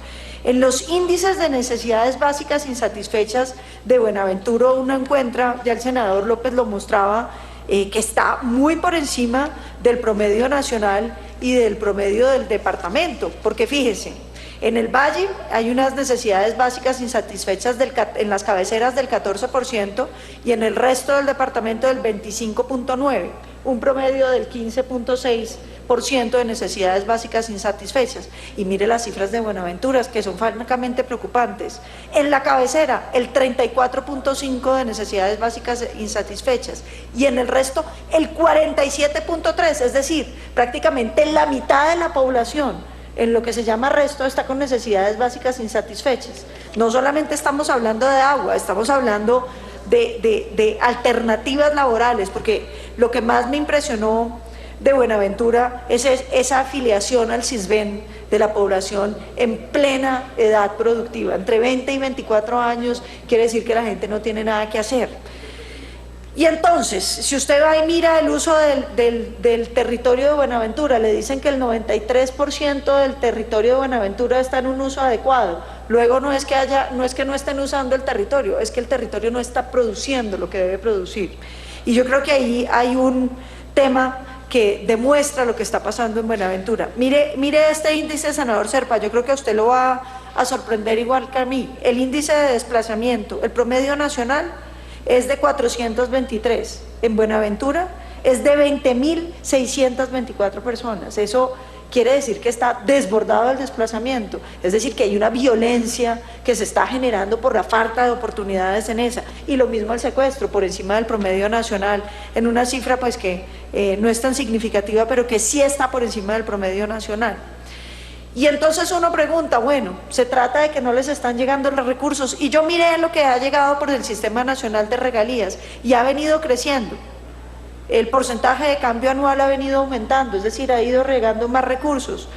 S10: en los índices de necesidades básicas insatisfechas de Buenaventura uno encuentra, ya el senador López lo mostraba, que está muy por encima del promedio nacional y del promedio del departamento, porque fíjese, en el Valle hay unas necesidades básicas insatisfechas en las cabeceras del 14% y en el resto del departamento del 25.9%, un promedio del 15.6% de necesidades básicas insatisfechas. Y mire las cifras de Buenaventura, que son francamente preocupantes. En la cabecera, el 34.5% de necesidades básicas insatisfechas y en el resto, el 47.3%, es decir, prácticamente la mitad de la población en lo que se llama resto está con necesidades básicas insatisfechas. No solamente estamos hablando de agua, estamos hablando de alternativas laborales, porque lo que más me impresionó de Buenaventura es esa afiliación al CISBEN de la población en plena edad productiva, entre 20 y 24 años, quiere decir que la gente no tiene nada que hacer. Y entonces, si usted va y mira el uso del territorio de Buenaventura, le dicen que el 93% del territorio de Buenaventura está en un uso adecuado. Luego no es que no estén usando el territorio, es que el territorio no está produciendo lo que debe producir. Y yo creo que ahí hay un tema que demuestra lo que está pasando en Buenaventura. Mire este índice, senador Serpa, yo creo que a usted lo va a sorprender igual que a mí. El índice de desplazamiento, el promedio nacional es de 423, en Buenaventura es de 20.624 personas. Eso quiere decir que está desbordado el desplazamiento, es decir, que hay una violencia que se está generando por la falta de oportunidades en esa, y lo mismo el secuestro, por encima del promedio nacional, en una cifra pues que no es tan significativa, pero que sí está por encima del promedio nacional. Y entonces uno pregunta, bueno, se trata de que no les están llegando los recursos, y yo miré lo que ha llegado por el Sistema Nacional de Regalías, y ha venido creciendo. El porcentaje de cambio anual ha venido aumentando, es decir, ha ido regando más recursos.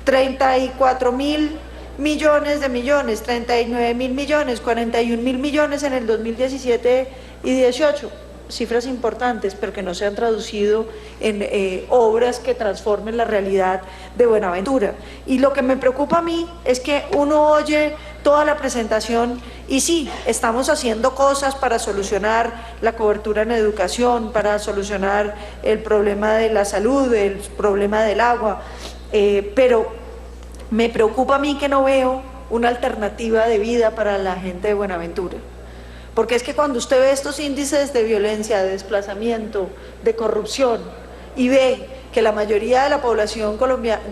S10: 34.000 millones de millones, 39.000 millones, 41.000 millones en el 2017 y 18. Cifras importantes, pero que no se han traducido en obras que transformen la realidad de Buenaventura. Y lo que me preocupa a mí es que uno oye toda la presentación y sí, estamos haciendo cosas para solucionar la cobertura en educación, para solucionar el problema de la salud, el problema del agua, pero me preocupa a mí que no veo una alternativa de vida para la gente de Buenaventura. Porque es que cuando usted ve estos índices de violencia, de desplazamiento, de corrupción, y ve que la mayoría de la población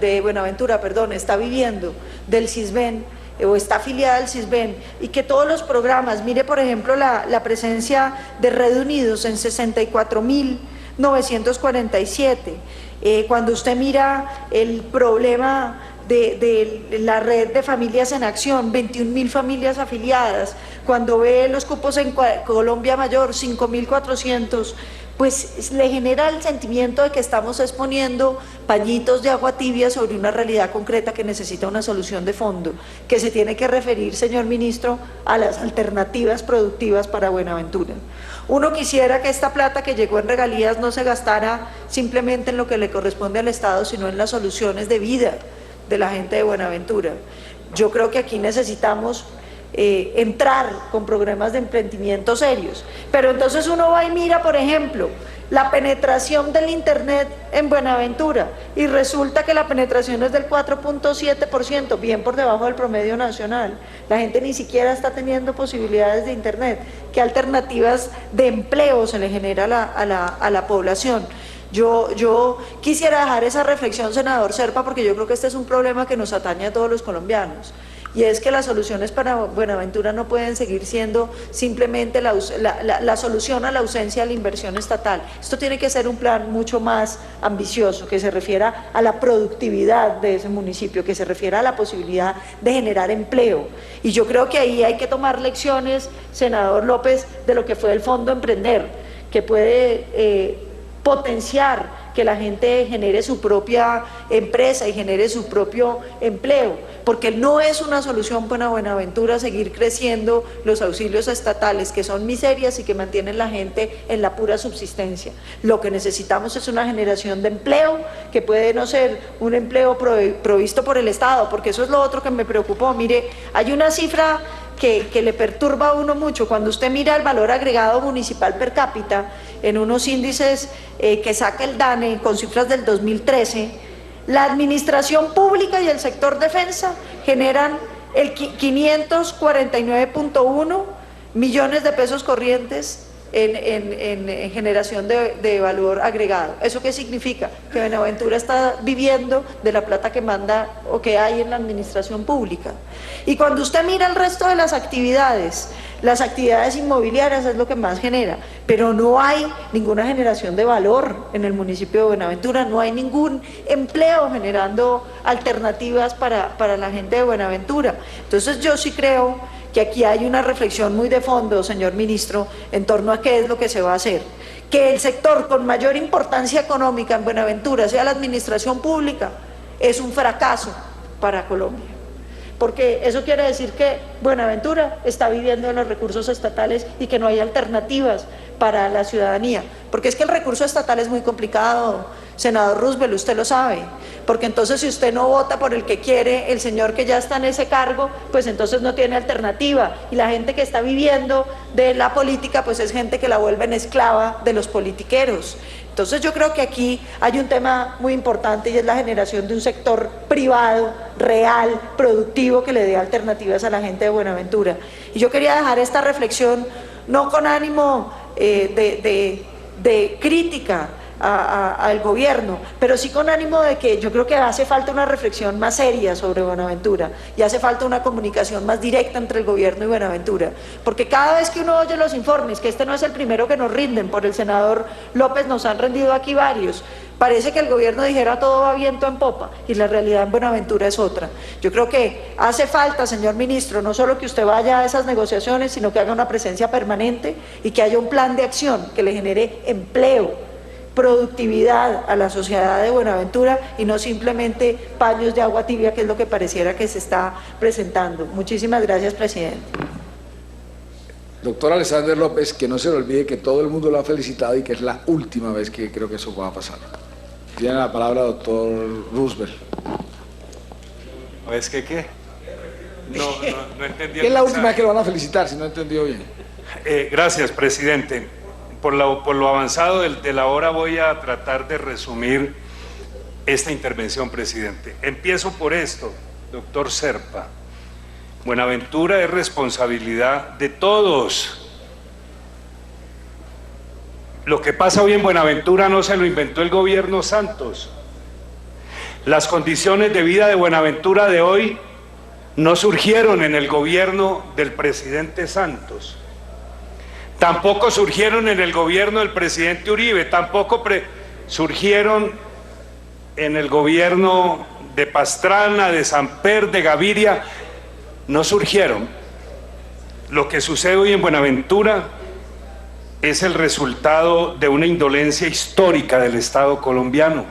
S10: de Buenaventura, está viviendo del CISBEN, o está afiliada al CISBEN, y que todos los programas, mire por ejemplo la presencia de Red Unidos en 64.947, cuando usted mira el problema de la red de familias en acción, 21.000 familias afiliadas, cuando ve los cupos en Colombia Mayor, 5.400, pues le genera el sentimiento de que estamos exponiendo pañitos de agua tibia sobre una realidad concreta que necesita una solución de fondo, que se tiene que referir, señor ministro, a las alternativas productivas para Buenaventura. Uno quisiera que esta plata que llegó en regalías no se gastara simplemente en lo que le corresponde al Estado, sino en las soluciones de vida de la gente de Buenaventura. Yo creo que aquí necesitamos entrar con programas de emprendimiento serios, pero entonces uno va y mira, por ejemplo, la penetración del internet en Buenaventura y resulta que la penetración es del 4.7%, bien por debajo del promedio nacional. La gente ni siquiera está teniendo posibilidades de internet. ¿Qué alternativas de empleo se le genera a la población? Yo quisiera dejar esa reflexión, senador Serpa, porque yo creo que este es un problema que nos atañe a todos los colombianos, y es que las soluciones para Buenaventura no pueden seguir siendo simplemente la solución a la ausencia de la inversión estatal. Esto tiene que ser un plan mucho más ambicioso, que se refiera a la productividad de ese municipio, que se refiera a la posibilidad de generar empleo. Y yo creo que ahí hay que tomar lecciones, senador López, de lo que fue el Fondo Emprender, que puede potenciar que la gente genere su propia empresa y genere su propio empleo, porque no es una solución para Buenaventura seguir creciendo los auxilios estatales, que son miserias y que mantienen la gente en la pura subsistencia. Lo que necesitamos es una generación de empleo, que puede no ser un empleo provisto por el Estado, porque eso es lo otro que me preocupó. Mire, hay una cifra que le perturba a uno mucho. Cuando usted mira el valor agregado municipal per cápita en unos índices que saca el DANE con cifras del 2013, la administración pública y el sector defensa generan el 549.1 millones de pesos corrientes en generación de valor agregado. ¿Eso qué significa? Que Buenaventura está viviendo de la plata que manda o que hay en la administración pública. Y cuando usted mira el resto de las actividades inmobiliarias es lo que más genera, pero no hay ninguna generación de valor en el municipio de Buenaventura, no hay ningún empleo generando alternativas para la gente de Buenaventura. Entonces yo sí creo que aquí hay una reflexión muy de fondo, señor ministro, en torno a qué es lo que se va a hacer. Que el sector con mayor importancia económica en Buenaventura sea la administración pública es un fracaso para Colombia. porque eso quiere decir que Buenaventura está viviendo de los recursos estatales y que no hay alternativas para la ciudadanía, porque es que el recurso estatal es muy complicado, senador Roosevelt, usted lo sabe, porque entonces si usted no vota por el que quiere el señor que ya está en ese cargo, pues entonces no tiene alternativa, y la gente que está viviendo de la política pues es gente que la vuelven esclava de los politiqueros. Entonces yo creo que aquí hay un tema muy importante y es la generación de un sector privado, real, productivo, que le dé alternativas a la gente de Buenaventura. Y yo quería dejar esta reflexión no con ánimo de crítica al gobierno, pero sí con ánimo de que yo creo que hace falta una reflexión más seria sobre Buenaventura y hace falta una comunicación más directa entre el gobierno y Buenaventura, porque cada vez que uno oye los informes, que este no es el primero que nos rinden, por el senador López nos han rendido aquí varios, parece que el gobierno dijera todo va viento en popa y la realidad en Buenaventura es otra. Yo creo que hace falta, señor ministro, no solo que usted vaya a esas negociaciones, sino que haga una presencia permanente y que haya un plan de acción que le genere empleo, productividad a la sociedad de Buenaventura y no simplemente paños de agua tibia, que es lo que pareciera que se está presentando. Muchísimas gracias, presidente.
S5: Doctor Alexander López, que no se le olvide que todo el mundo lo ha felicitado y que es la última vez que creo que eso va a pasar. Tiene la palabra doctor Roosevelt.
S8: ¿Es que qué? No entendí.
S5: ¿Qué es la última vez que lo van a felicitar, si no he entendido bien?
S8: Gracias, presidente. Por lo avanzado de la hora voy a tratar de resumir esta intervención, presidente. Empiezo por esto, doctor Serpa. Buenaventura es responsabilidad de todos. Lo que pasa hoy en Buenaventura no se lo inventó el gobierno Santos. Las condiciones de vida de Buenaventura de hoy no surgieron en el gobierno del presidente Santos. Tampoco surgieron en el gobierno del presidente Uribe, tampoco surgieron en el gobierno de Pastrana, de Samper, de Gaviria, no surgieron. Lo que sucede hoy en Buenaventura es el resultado de una indolencia histórica del Estado colombiano.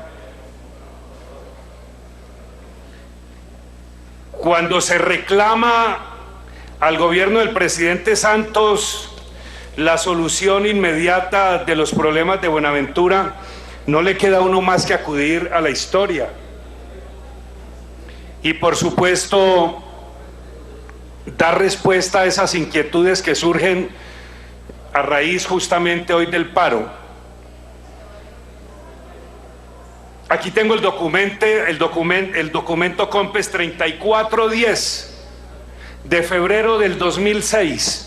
S8: Cuando se reclama al gobierno del presidente Santos la solución inmediata de los problemas de Buenaventura, no le queda a uno más que acudir a la historia. Y por supuesto, dar respuesta a esas inquietudes que surgen a raíz justamente hoy del paro. Aquí tengo el documento COMPES 3410 de febrero del 2006.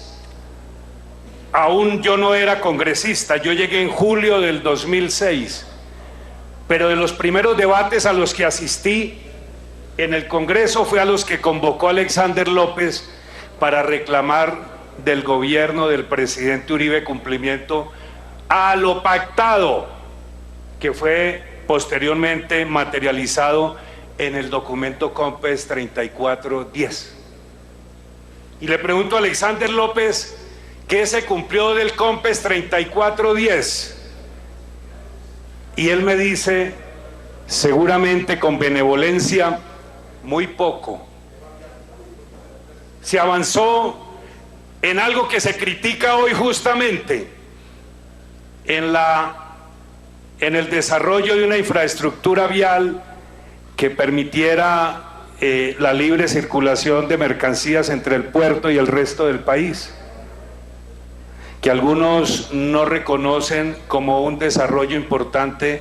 S8: Aún yo no era congresista, yo llegué en julio del 2006, pero de los primeros debates a los que asistí en el Congreso fue a los que convocó Alexander López para reclamar del gobierno del presidente Uribe cumplimiento a lo pactado, que fue posteriormente materializado en el documento COMPES 3410. Y le pregunto a Alexander López, ¿qué se cumplió del COMPES 3410? Y él me dice, seguramente con benevolencia, muy poco. Se avanzó en algo que se critica hoy justamente, en el desarrollo de una infraestructura vial que permitiera la libre circulación de mercancías entre el puerto y el resto del país, que algunos no reconocen como un desarrollo importante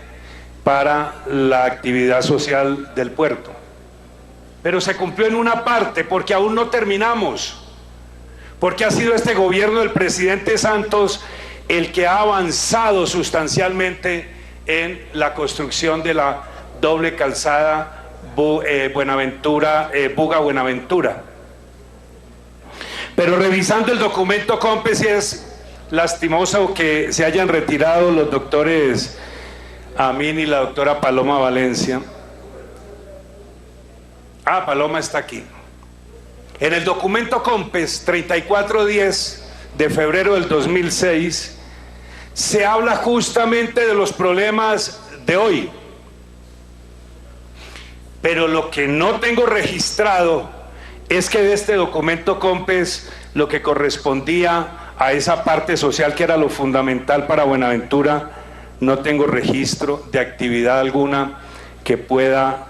S8: para la actividad social del puerto. Pero se cumplió en una parte, porque aún no terminamos, porque ha sido este gobierno del presidente Santos el que ha avanzado sustancialmente en la construcción de la doble calzada Buga-Buenaventura. Pero revisando el documento COMPES, es lastimoso que se hayan retirado los doctores Amin y la doctora Paloma Valencia. Paloma está aquí. En el documento COMPES 3410 de febrero del 2006 se habla justamente de los problemas de hoy. Pero lo que no tengo registrado es que de este documento COMPES lo que correspondía a esa parte social que era lo fundamental para Buenaventura, no tengo registro de actividad alguna que pueda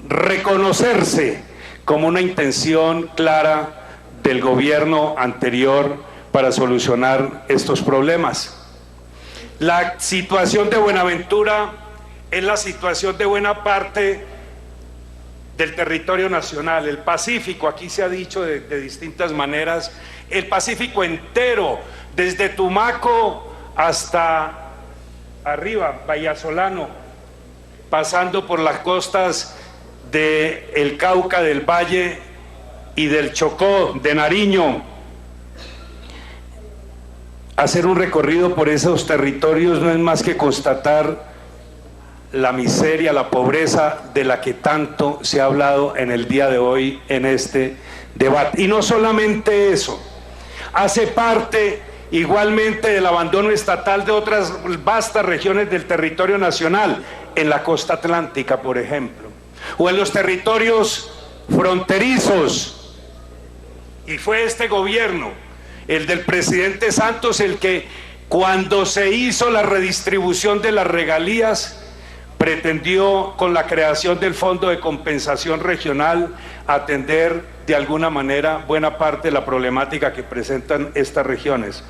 S8: reconocerse como una intención clara del gobierno anterior para solucionar estos problemas. La situación de Buenaventura es la situación de buena parte del territorio nacional, el Pacífico, aquí se ha dicho de distintas maneras, el Pacífico entero, desde Tumaco hasta arriba, Vallasolano, pasando por las costas del Cauca, del Valle y del Chocó, de Nariño. Hacer un recorrido por esos territorios no es más que constatar la miseria, la pobreza de la que tanto se ha hablado en el día de hoy en este debate. Y no solamente eso, hace parte igualmente del abandono estatal de otras vastas regiones del territorio nacional, en la costa atlántica, por ejemplo, o en los territorios fronterizos. Y fue este gobierno, el del presidente Santos, el que cuando se hizo la redistribución de las regalías, pretendió con la creación del Fondo de Compensación Regional atender de alguna manera buena parte de la problemática que presentan estas regiones.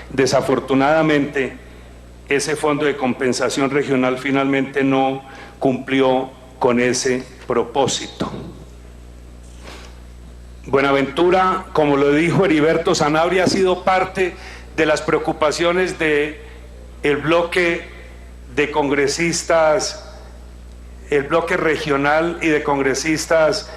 S8: Desafortunadamente, ese Fondo de Compensación Regional finalmente no cumplió con ese propósito. Buenaventura, como lo dijo Heriberto Sanabria, ha sido parte de las preocupaciones del bloque de congresistas, el bloque regional y de congresistas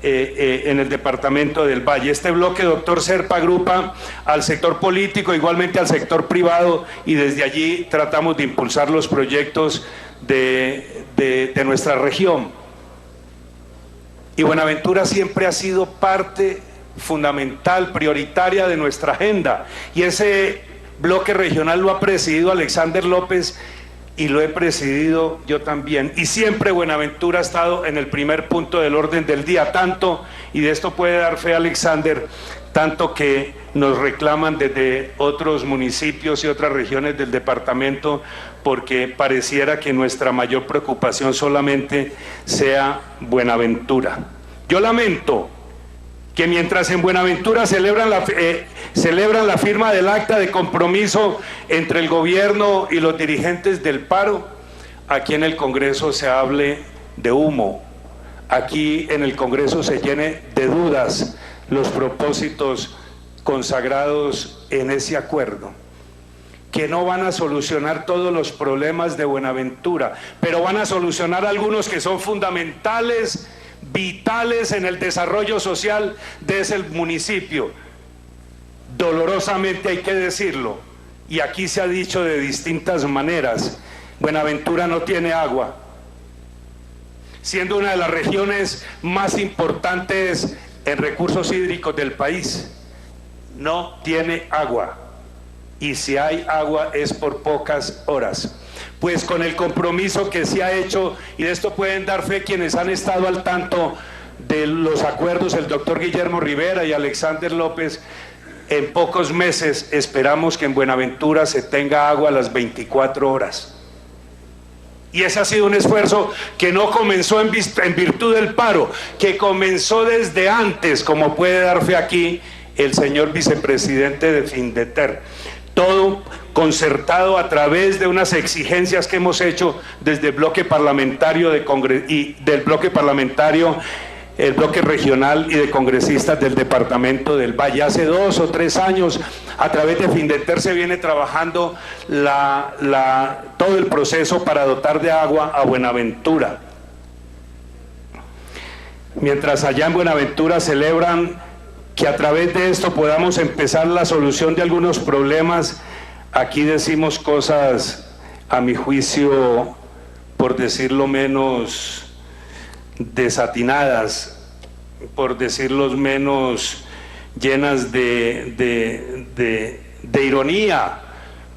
S8: en el departamento del Valle. Este bloque, doctor Serpa, agrupa al sector político, igualmente al sector privado, y desde allí tratamos de impulsar los proyectos de nuestra región. Y Buenaventura siempre ha sido parte fundamental, prioritaria de nuestra agenda, y ese bloque regional lo ha presidido Alexander López y lo he presidido yo también, y siempre Buenaventura ha estado en el primer punto del orden del día, tanto, y de esto puede dar fe Alexander, tanto que nos reclaman desde otros municipios y otras regiones del departamento, porque pareciera que nuestra mayor preocupación solamente sea Buenaventura. Yo lamento que mientras en Buenaventura celebran la firma del acta de compromiso entre el gobierno y los dirigentes del paro, aquí en el Congreso se hable de humo, aquí en el Congreso se llene de dudas los propósitos consagrados en ese acuerdo, que no van a solucionar todos los problemas de Buenaventura, pero van a solucionar algunos que son fundamentales, vitales en el desarrollo social de ese municipio. Dolorosamente hay que decirlo, y aquí se ha dicho de distintas maneras, Buenaventura no tiene agua, siendo una de las regiones más importantes en recursos hídricos del país. No tiene agua, y si hay agua es por pocas horas. Pues con el compromiso que se ha hecho, y de esto pueden dar fe quienes han estado al tanto de los acuerdos, el doctor Guillermo Rivera y Alexander López, en pocos meses esperamos que en Buenaventura se tenga agua a las 24 horas. Y ese ha sido un esfuerzo que no comenzó en virtud del paro, que comenzó desde antes, como puede dar fe aquí el señor vicepresidente de Findeter. Todo concertado a través de unas exigencias que hemos hecho desde el bloque parlamentario y del bloque parlamentario, el bloque regional y de congresistas del departamento del Valle. Hace 2 o 3 años, a través de Findeter se viene trabajando todo el proceso para dotar de agua a Buenaventura. Mientras allá en Buenaventura celebran que a través de esto podamos empezar la solución de algunos problemas, aquí decimos cosas, a mi juicio, por decirlo menos, desatinadas, por decirlo menos, llenas de ironía,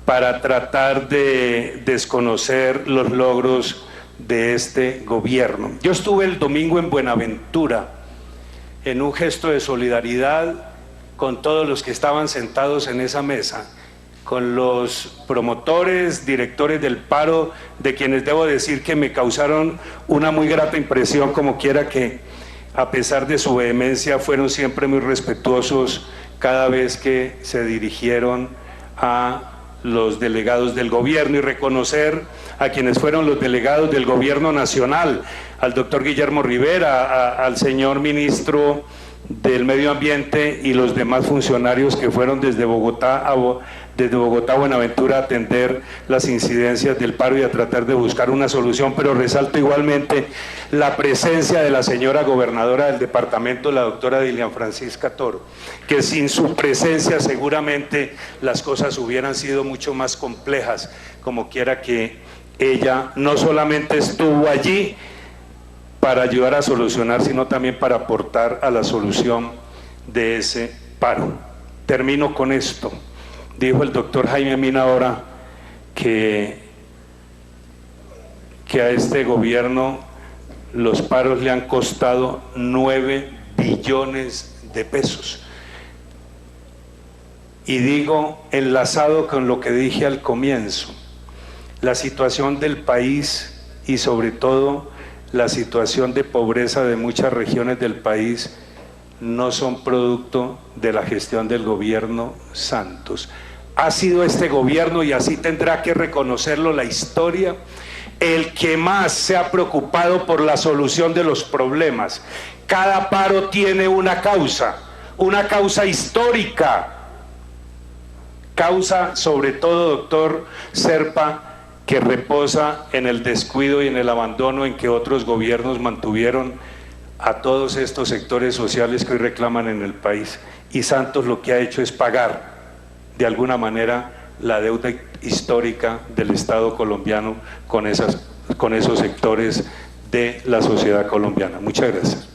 S8: para tratar de desconocer los logros de este gobierno. Yo estuve el domingo en Buenaventura en un gesto de solidaridad con todos los que estaban sentados en esa mesa, con los promotores, directores del paro, de quienes debo decir que me causaron una muy grata impresión, como quiera que, a pesar de su vehemencia, fueron siempre muy respetuosos cada vez que se dirigieron a los delegados del gobierno, y reconocer a quienes fueron los delegados del gobierno nacional, al doctor Guillermo Rivera, al señor ministro del Medio Ambiente y los demás funcionarios que fueron desde Bogotá a Buenaventura a atender las incidencias del paro y a tratar de buscar una solución. Pero resalto igualmente la presencia de la señora gobernadora del departamento, la doctora Dilian Francisca Toro, que sin su presencia seguramente las cosas hubieran sido mucho más complejas, como quiera que ella no solamente estuvo allí para ayudar a solucionar, sino también para aportar a la solución de ese paro. Termino con esto. Dijo el doctor Jaime Amin ahora que a este gobierno los paros le han costado 9 billones de pesos. Y digo, enlazado con lo que dije al comienzo, la situación del país y sobre todo la situación de pobreza de muchas regiones del país no son producto de la gestión del gobierno Santos. Ha sido este gobierno, y así tendrá que reconocerlo la historia, el que más se ha preocupado por la solución de los problemas. Cada paro tiene una causa histórica, causa sobre todo, doctor Serpa, que reposa en el descuido y en el abandono en que otros gobiernos mantuvieron a todos estos sectores sociales que hoy reclaman en el país. Y Santos lo que ha hecho es pagar de alguna manera la deuda histórica del Estado colombiano con esos sectores de la sociedad colombiana. Muchas gracias.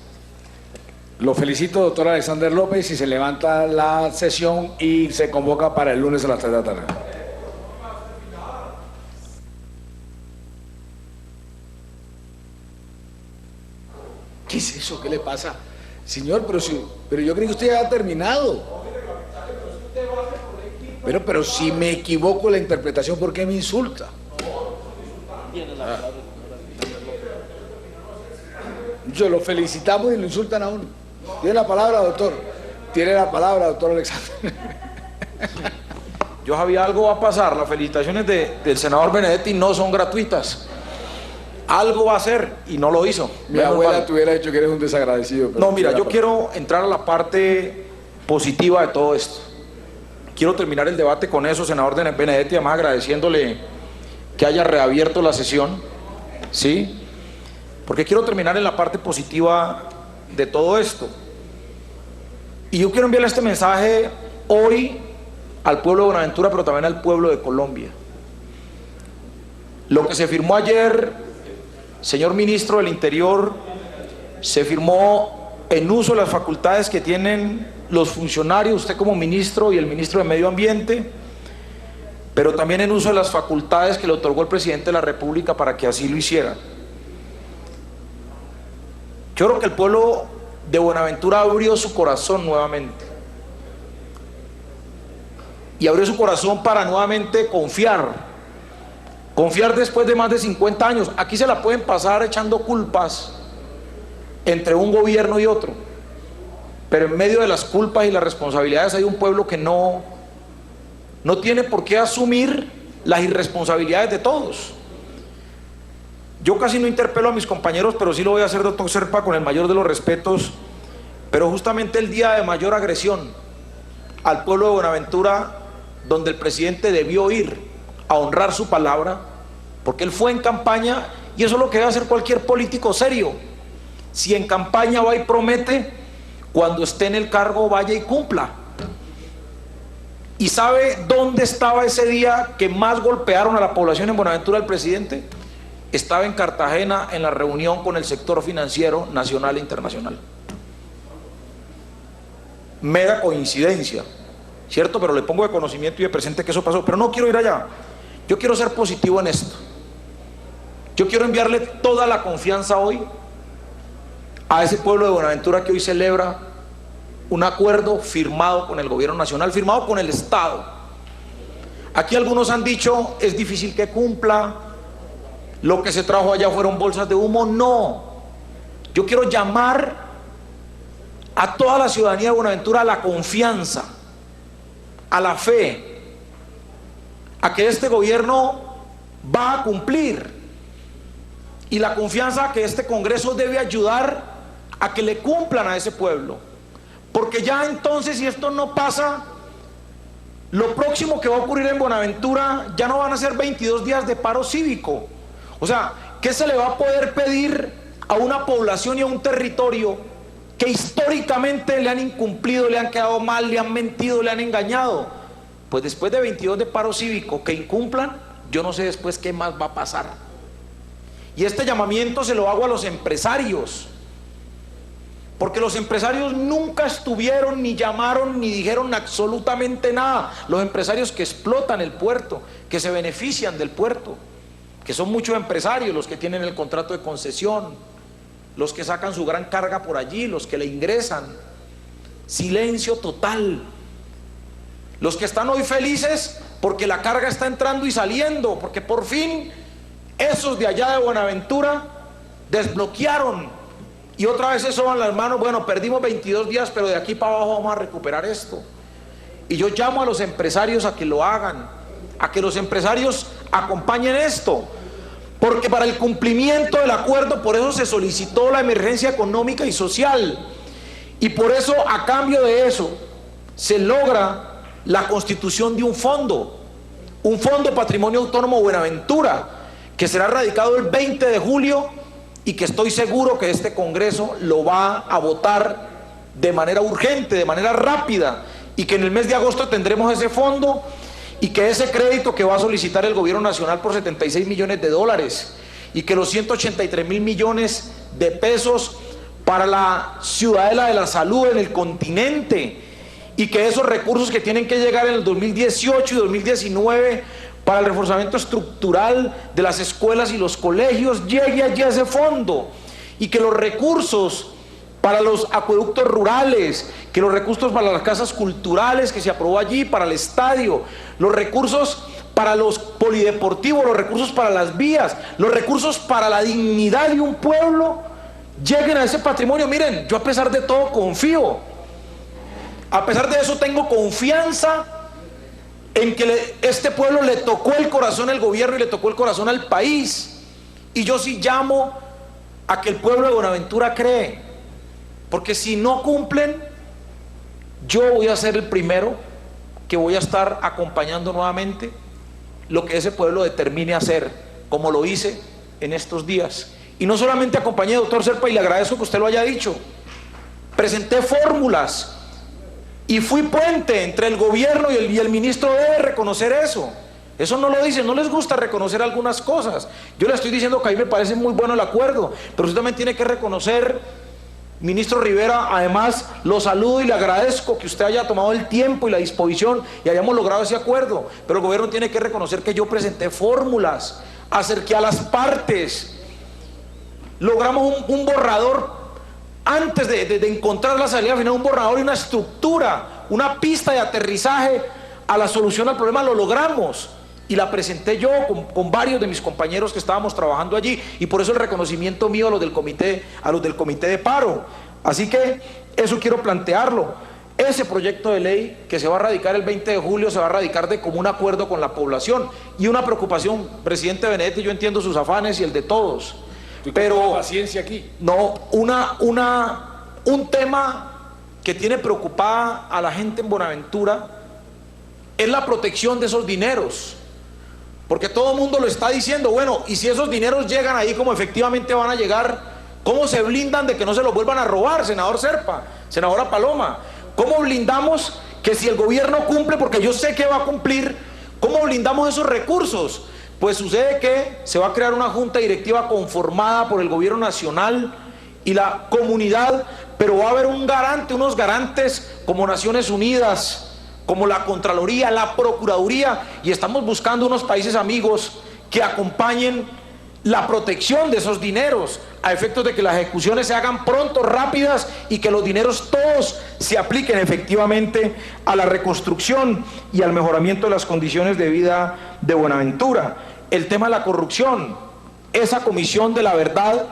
S5: Lo felicito, doctor Alexander López, y se levanta la sesión y se convoca para el lunes a las 3 de la tarde. ¿Qué es eso? ¿Qué le pasa? Señor, pero yo creí que usted ya había terminado. Pero si me equivoco en la interpretación, ¿por qué me insulta? Yo lo felicitamos y lo insultan a uno. Tiene la palabra, doctor. Tiene la palabra, doctor Alexander.
S11: Yo sabía algo va a pasar. Las felicitaciones del senador Benedetti no son gratuitas. Algo va a hacer y no lo hizo.
S5: Mi abuela te hubiera dicho que eres un desagradecido.
S11: No, mira, yo quiero entrar a la parte positiva de todo esto. Quiero terminar el debate con eso, senador Benedetti, además agradeciéndole que haya reabierto la sesión, ¿sí? Porque quiero terminar en la parte positiva de todo esto. Y yo quiero enviarle este mensaje hoy al pueblo de Buenaventura, pero también al pueblo de Colombia. Lo que se firmó ayer, señor ministro del Interior, se firmó en uso de las facultades que tienen los funcionarios, usted como ministro y el ministro de Medio Ambiente, pero también en uso de las facultades que le otorgó el presidente de la República para que así lo hiciera. Yo creo que el pueblo de Buenaventura abrió su corazón nuevamente, y abrió su corazón para nuevamente confiar después de más de 50 años. Aquí se la pueden pasar echando culpas entre un gobierno y otro, pero en medio de las culpas y las responsabilidades hay un pueblo que no tiene por qué asumir las irresponsabilidades de todos. Yo casi no interpelo a mis compañeros, pero sí lo voy a hacer, doctor Serpa, con el mayor de los respetos. Pero justamente el día de mayor agresión al pueblo de Buenaventura, donde el presidente debió ir a honrar su palabra, porque él fue en campaña, y eso es lo que debe hacer cualquier político serio. Si en campaña va y promete, cuando esté en el cargo vaya y cumpla. ¿Y sabe dónde estaba ese día que más golpearon a la población en Buenaventura el presidente? Estaba en Cartagena en la reunión con el sector financiero nacional e internacional. Mera coincidencia, ¿cierto? Pero le pongo de conocimiento y de presente que eso pasó. Pero no quiero ir allá. Yo quiero ser positivo en esto. Yo quiero enviarle toda la confianza hoy a ese pueblo de Buenaventura que hoy celebra un acuerdo firmado con el gobierno nacional, firmado con el Estado. Aquí algunos han dicho, es difícil que cumpla, lo que se trajo allá fueron bolsas de humo. No, yo quiero llamar a toda la ciudadanía de Buenaventura a la confianza, a la fe, a que este gobierno va a cumplir, y la confianza que este Congreso debe ayudar a que le cumplan a ese pueblo, porque ya entonces, si esto no pasa, lo próximo que va a ocurrir en Buenaventura ya no van a ser 22 días de paro cívico. O sea, ¿qué se le va a poder pedir a una población y a un territorio que históricamente le han incumplido, le han quedado mal, le han mentido, le han engañado? Pues después de 22 de paro cívico que incumplan, yo no sé después qué más va a pasar. Y este llamamiento se lo hago a los empresarios, porque los empresarios nunca estuvieron, ni llamaron, ni dijeron absolutamente nada. Los empresarios que explotan el puerto, que se benefician del puerto, que son muchos empresarios los que tienen el contrato de concesión, los que sacan su gran carga por allí, los que le ingresan. Silencio total. Los que están hoy felices porque la carga está entrando y saliendo, porque por fin esos de allá de Buenaventura desbloquearon y otra vez se soban las manos. Bueno, perdimos 22 días, pero de aquí para abajo vamos a recuperar esto. Y yo llamo a los empresarios a que lo hagan, a que los empresarios acompañen esto, porque para el cumplimiento del acuerdo, por eso se solicitó la emergencia económica y social, y por eso, a cambio de eso, se logra la constitución de un fondo Patrimonio Autónomo Buenaventura, que será radicado el 20 de julio y que estoy seguro que este Congreso lo va a votar de manera urgente, de manera rápida, y que en el mes de agosto tendremos ese fondo, y que ese crédito que va a solicitar el gobierno nacional por 76 millones de dólares, y que los 183.000 millones de pesos para la ciudadela de la salud en el continente, y que esos recursos que tienen que llegar en el 2018 y 2019 para el reforzamiento estructural de las escuelas y los colegios llegue allí a ese fondo, y que los recursos para los acueductos rurales, que los recursos para las casas culturales que se aprobó allí, para el estadio, los recursos para los polideportivos, los recursos para las vías, los recursos para la dignidad de un pueblo, lleguen a ese patrimonio. Miren, yo a pesar de todo confío, a pesar de eso tengo confianza en que este pueblo le tocó el corazón al gobierno y le tocó el corazón al país, y yo sí llamo a que el pueblo de Buenaventura cree, porque si no cumplen, yo voy a ser el primero que voy a estar acompañando nuevamente lo que ese pueblo determine hacer, como lo hice en estos días. Y no solamente acompañé, doctor Serpa, y le agradezco que usted lo haya dicho, presenté fórmulas y fui puente entre el gobierno y el ministro debe reconocer eso. Eso no lo dicen, no les gusta reconocer algunas cosas. Yo le estoy diciendo que a mí me parece muy bueno el acuerdo, pero usted también tiene que reconocer, ministro Rivera, además lo saludo y le agradezco que usted haya tomado el tiempo y la disposición y hayamos logrado ese acuerdo, pero el gobierno tiene que reconocer que yo presenté fórmulas, acerqué a las partes, logramos un borrador. Antes de encontrar la salida final, un borrador y una estructura, una pista de aterrizaje a la solución al problema, lo logramos. Y la presenté yo con varios de mis compañeros que estábamos trabajando allí, y por eso el reconocimiento mío a los del comité de paro. Así que eso quiero plantearlo. Ese proyecto de ley que se va a radicar el 20 de julio se va a radicar de común acuerdo con la población. Y una preocupación, presidente Benedetti, yo entiendo sus afanes y el de todos. Pero
S5: paciencia aquí.
S11: No, un tema que tiene preocupada a la gente en Buenaventura es la protección de esos dineros, porque todo el mundo lo está diciendo. Bueno, y si esos dineros llegan ahí como efectivamente van a llegar, ¿cómo se blindan de que no se los vuelvan a robar, senador Serpa, senadora Paloma? ¿Cómo blindamos que si el gobierno cumple, porque yo sé que va a cumplir, cómo blindamos esos recursos? Pues sucede que se va a crear una junta directiva conformada por el gobierno nacional y la comunidad, pero va a haber un garante, unos garantes como Naciones Unidas, como la Contraloría, la Procuraduría, y estamos buscando unos países amigos que acompañen la protección de esos dineros a efectos de que las ejecuciones se hagan pronto, rápidas y que los dineros todos se apliquen efectivamente a la reconstrucción y al mejoramiento de las condiciones de vida de Buenaventura. El tema de la corrupción, esa comisión de la verdad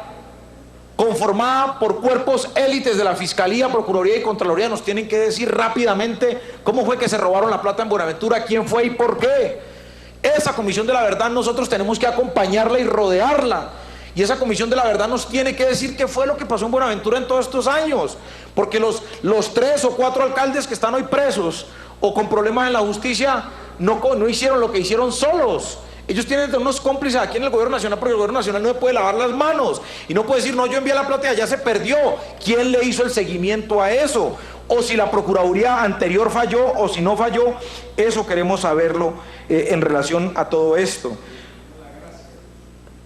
S11: conformada por cuerpos élites de la Fiscalía, Procuraduría y Contraloría nos tienen que decir rápidamente cómo fue que se robaron la plata en Buenaventura, quién fue y por qué. Esa comisión de la verdad nosotros tenemos que acompañarla y rodearla, y esa comisión de la verdad nos tiene que decir qué fue lo que pasó en Buenaventura en todos estos años, porque los 3 o 4 alcaldes que están hoy presos o con problemas en la justicia no hicieron lo que hicieron solos. Ellos tienen unos cómplices aquí en el gobierno nacional, porque el gobierno nacional no se puede lavar las manos y no puede decir, no, yo envié la plata y allá se perdió. ¿Quién le hizo el seguimiento a eso? O si la Procuraduría anterior falló o si no falló, eso queremos saberlo en relación a todo esto.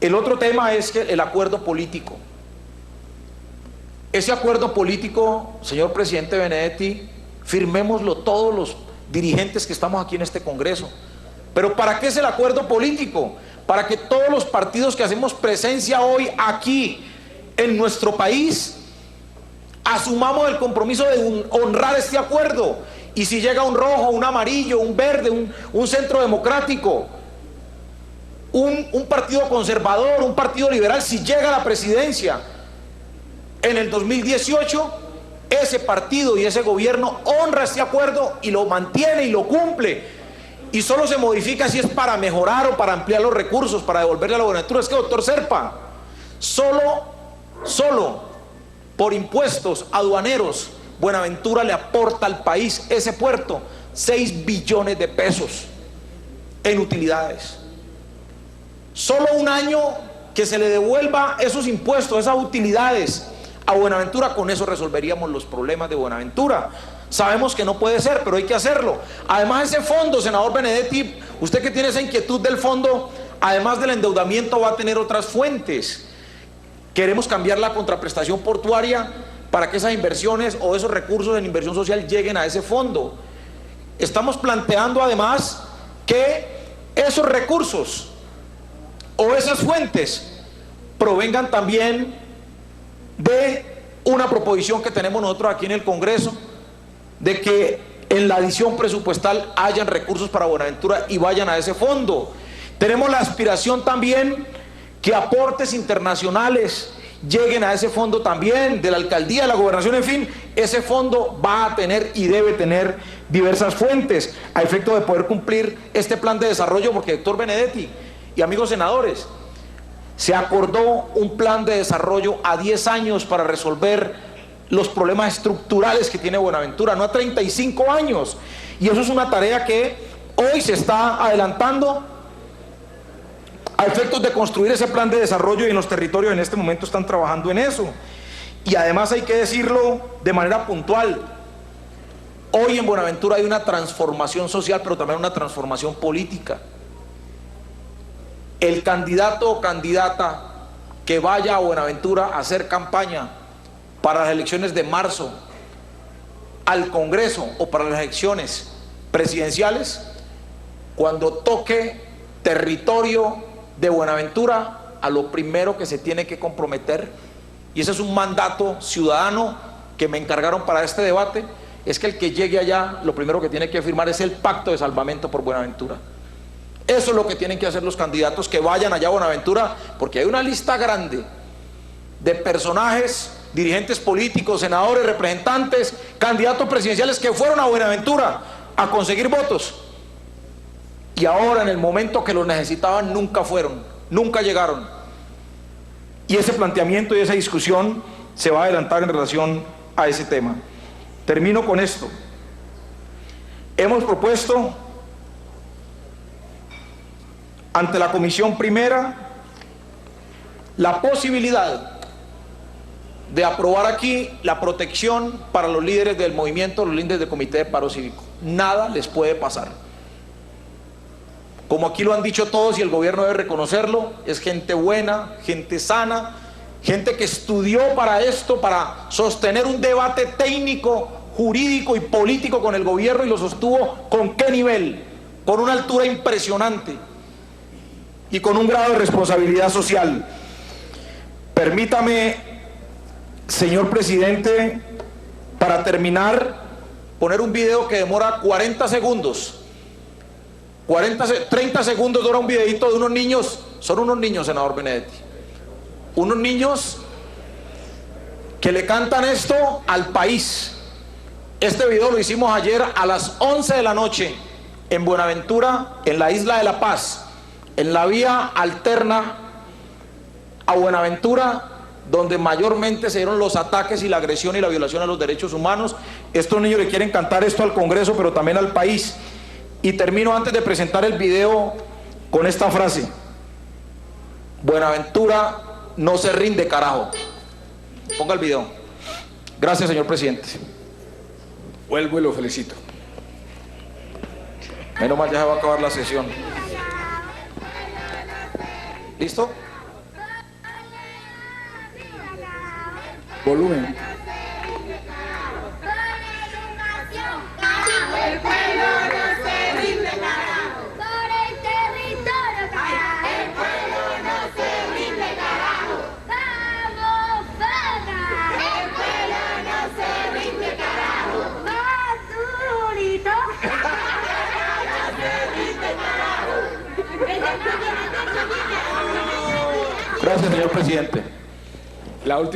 S11: El otro tema es que el acuerdo político. Ese acuerdo político, señor presidente Benedetti, firmémoslo todos los dirigentes que estamos aquí en este Congreso. ¿Pero para qué es el acuerdo político? Para que todos los partidos que hacemos presencia hoy aquí en nuestro país asumamos el compromiso de honrar este acuerdo. Y si llega un rojo, un amarillo, un verde, un centro democrático, un partido conservador, un partido liberal, si llega a la presidencia en el 2018, ese partido y ese gobierno honra este acuerdo y lo mantiene y lo cumple. Y solo se modifica si es para mejorar o para ampliar los recursos, para devolverle a la Buenaventura. Es que, doctor Serpa, solo por impuestos aduaneros, Buenaventura le aporta al país, ese puerto, 6 billones de pesos en utilidades. Solo un año que se le devuelva esos impuestos, esas utilidades a Buenaventura, con eso resolveríamos los problemas de Buenaventura. Sabemos que no puede ser, pero hay que hacerlo. Además, ese fondo, senador Benedetti, usted que tiene esa inquietud del fondo, además del endeudamiento va a tener otras fuentes. Queremos cambiar la contraprestación portuaria para que esas inversiones o esos recursos en inversión social lleguen a ese fondo. Estamos planteando además que esos recursos o esas fuentes provengan también de una proposición que tenemos nosotros aquí en el Congreso, de que en la adición presupuestal hayan recursos para Buenaventura y vayan a ese fondo. Tenemos la aspiración también que aportes internacionales lleguen a ese fondo también, de la alcaldía, de la gobernación, en fin, ese fondo va a tener y debe tener diversas fuentes a efecto de poder cumplir este plan de desarrollo, porque, doctor Benedetti y amigos senadores, se acordó un plan de desarrollo a 10 años para resolver los problemas estructurales que tiene Buenaventura, no a 35 años, y eso es una tarea que hoy se está adelantando a efectos de construir ese plan de desarrollo, y en los territorios en este momento están trabajando en eso. Y además hay que decirlo de manera puntual, hoy en Buenaventura hay una transformación social, pero también una transformación política. El candidato o candidata que vaya a Buenaventura a hacer campaña para las elecciones de marzo al Congreso o para las elecciones presidenciales, cuando toque territorio de Buenaventura, a lo primero que se tiene que comprometer, y ese es un mandato ciudadano que me encargaron para este debate, es que el que llegue allá, lo primero que tiene que firmar es el pacto de salvamento por Buenaventura. Eso es lo que tienen que hacer los candidatos que vayan allá a Buenaventura, porque hay una lista grande de personajes, dirigentes políticos, senadores, representantes, candidatos presidenciales que fueron a Buenaventura a conseguir votos, y ahora en el momento que los necesitaban nunca fueron, nunca llegaron. Y ese planteamiento y esa discusión se va a adelantar en relación a ese tema. Termino con esto. Hemos propuesto ante la Comisión Primera la posibilidad de aprobar aquí la protección para los líderes del movimiento, los líderes del Comité de Paro Cívico. Nada les puede pasar. Como aquí lo han dicho todos y el gobierno debe reconocerlo, es gente buena, gente sana, gente que estudió para esto, para sostener un debate técnico, jurídico y político con el gobierno, y lo sostuvo ¿con qué nivel? Con una altura impresionante. y con un grado de responsabilidad social. Permítame, señor presidente, para terminar, poner un video que demora 40 segundos. 30 segundos dura un videito de unos niños, son unos niños, senador Benedetti, unos niños que le cantan esto al país. Este video lo hicimos ayer a las 11 de la noche en Buenaventura, en la isla de La Paz, en la vía alterna a Buenaventura, donde mayormente se dieron los ataques y la agresión y la violación a los derechos humanos. Estos niños le quieren cantar esto al Congreso, pero también al país. Y termino antes de presentar el video con esta frase: Buenaventura no se rinde, carajo. Ponga el video. Gracias, señor presidente.
S5: Vuelvo y lo felicito.
S11: Menos mal, ya se va a acabar la sesión. ¿Listo?
S5: Volumen.
S12: El pueblo no se rinde, carajo. Por el territorio, carajo. El pueblo no se rinde, carajo. Vamos, vaga. El pueblo no se rinde, carajo. Basurito. No se rinde, carajo.
S11: Gracias, señor presidente.
S5: La última.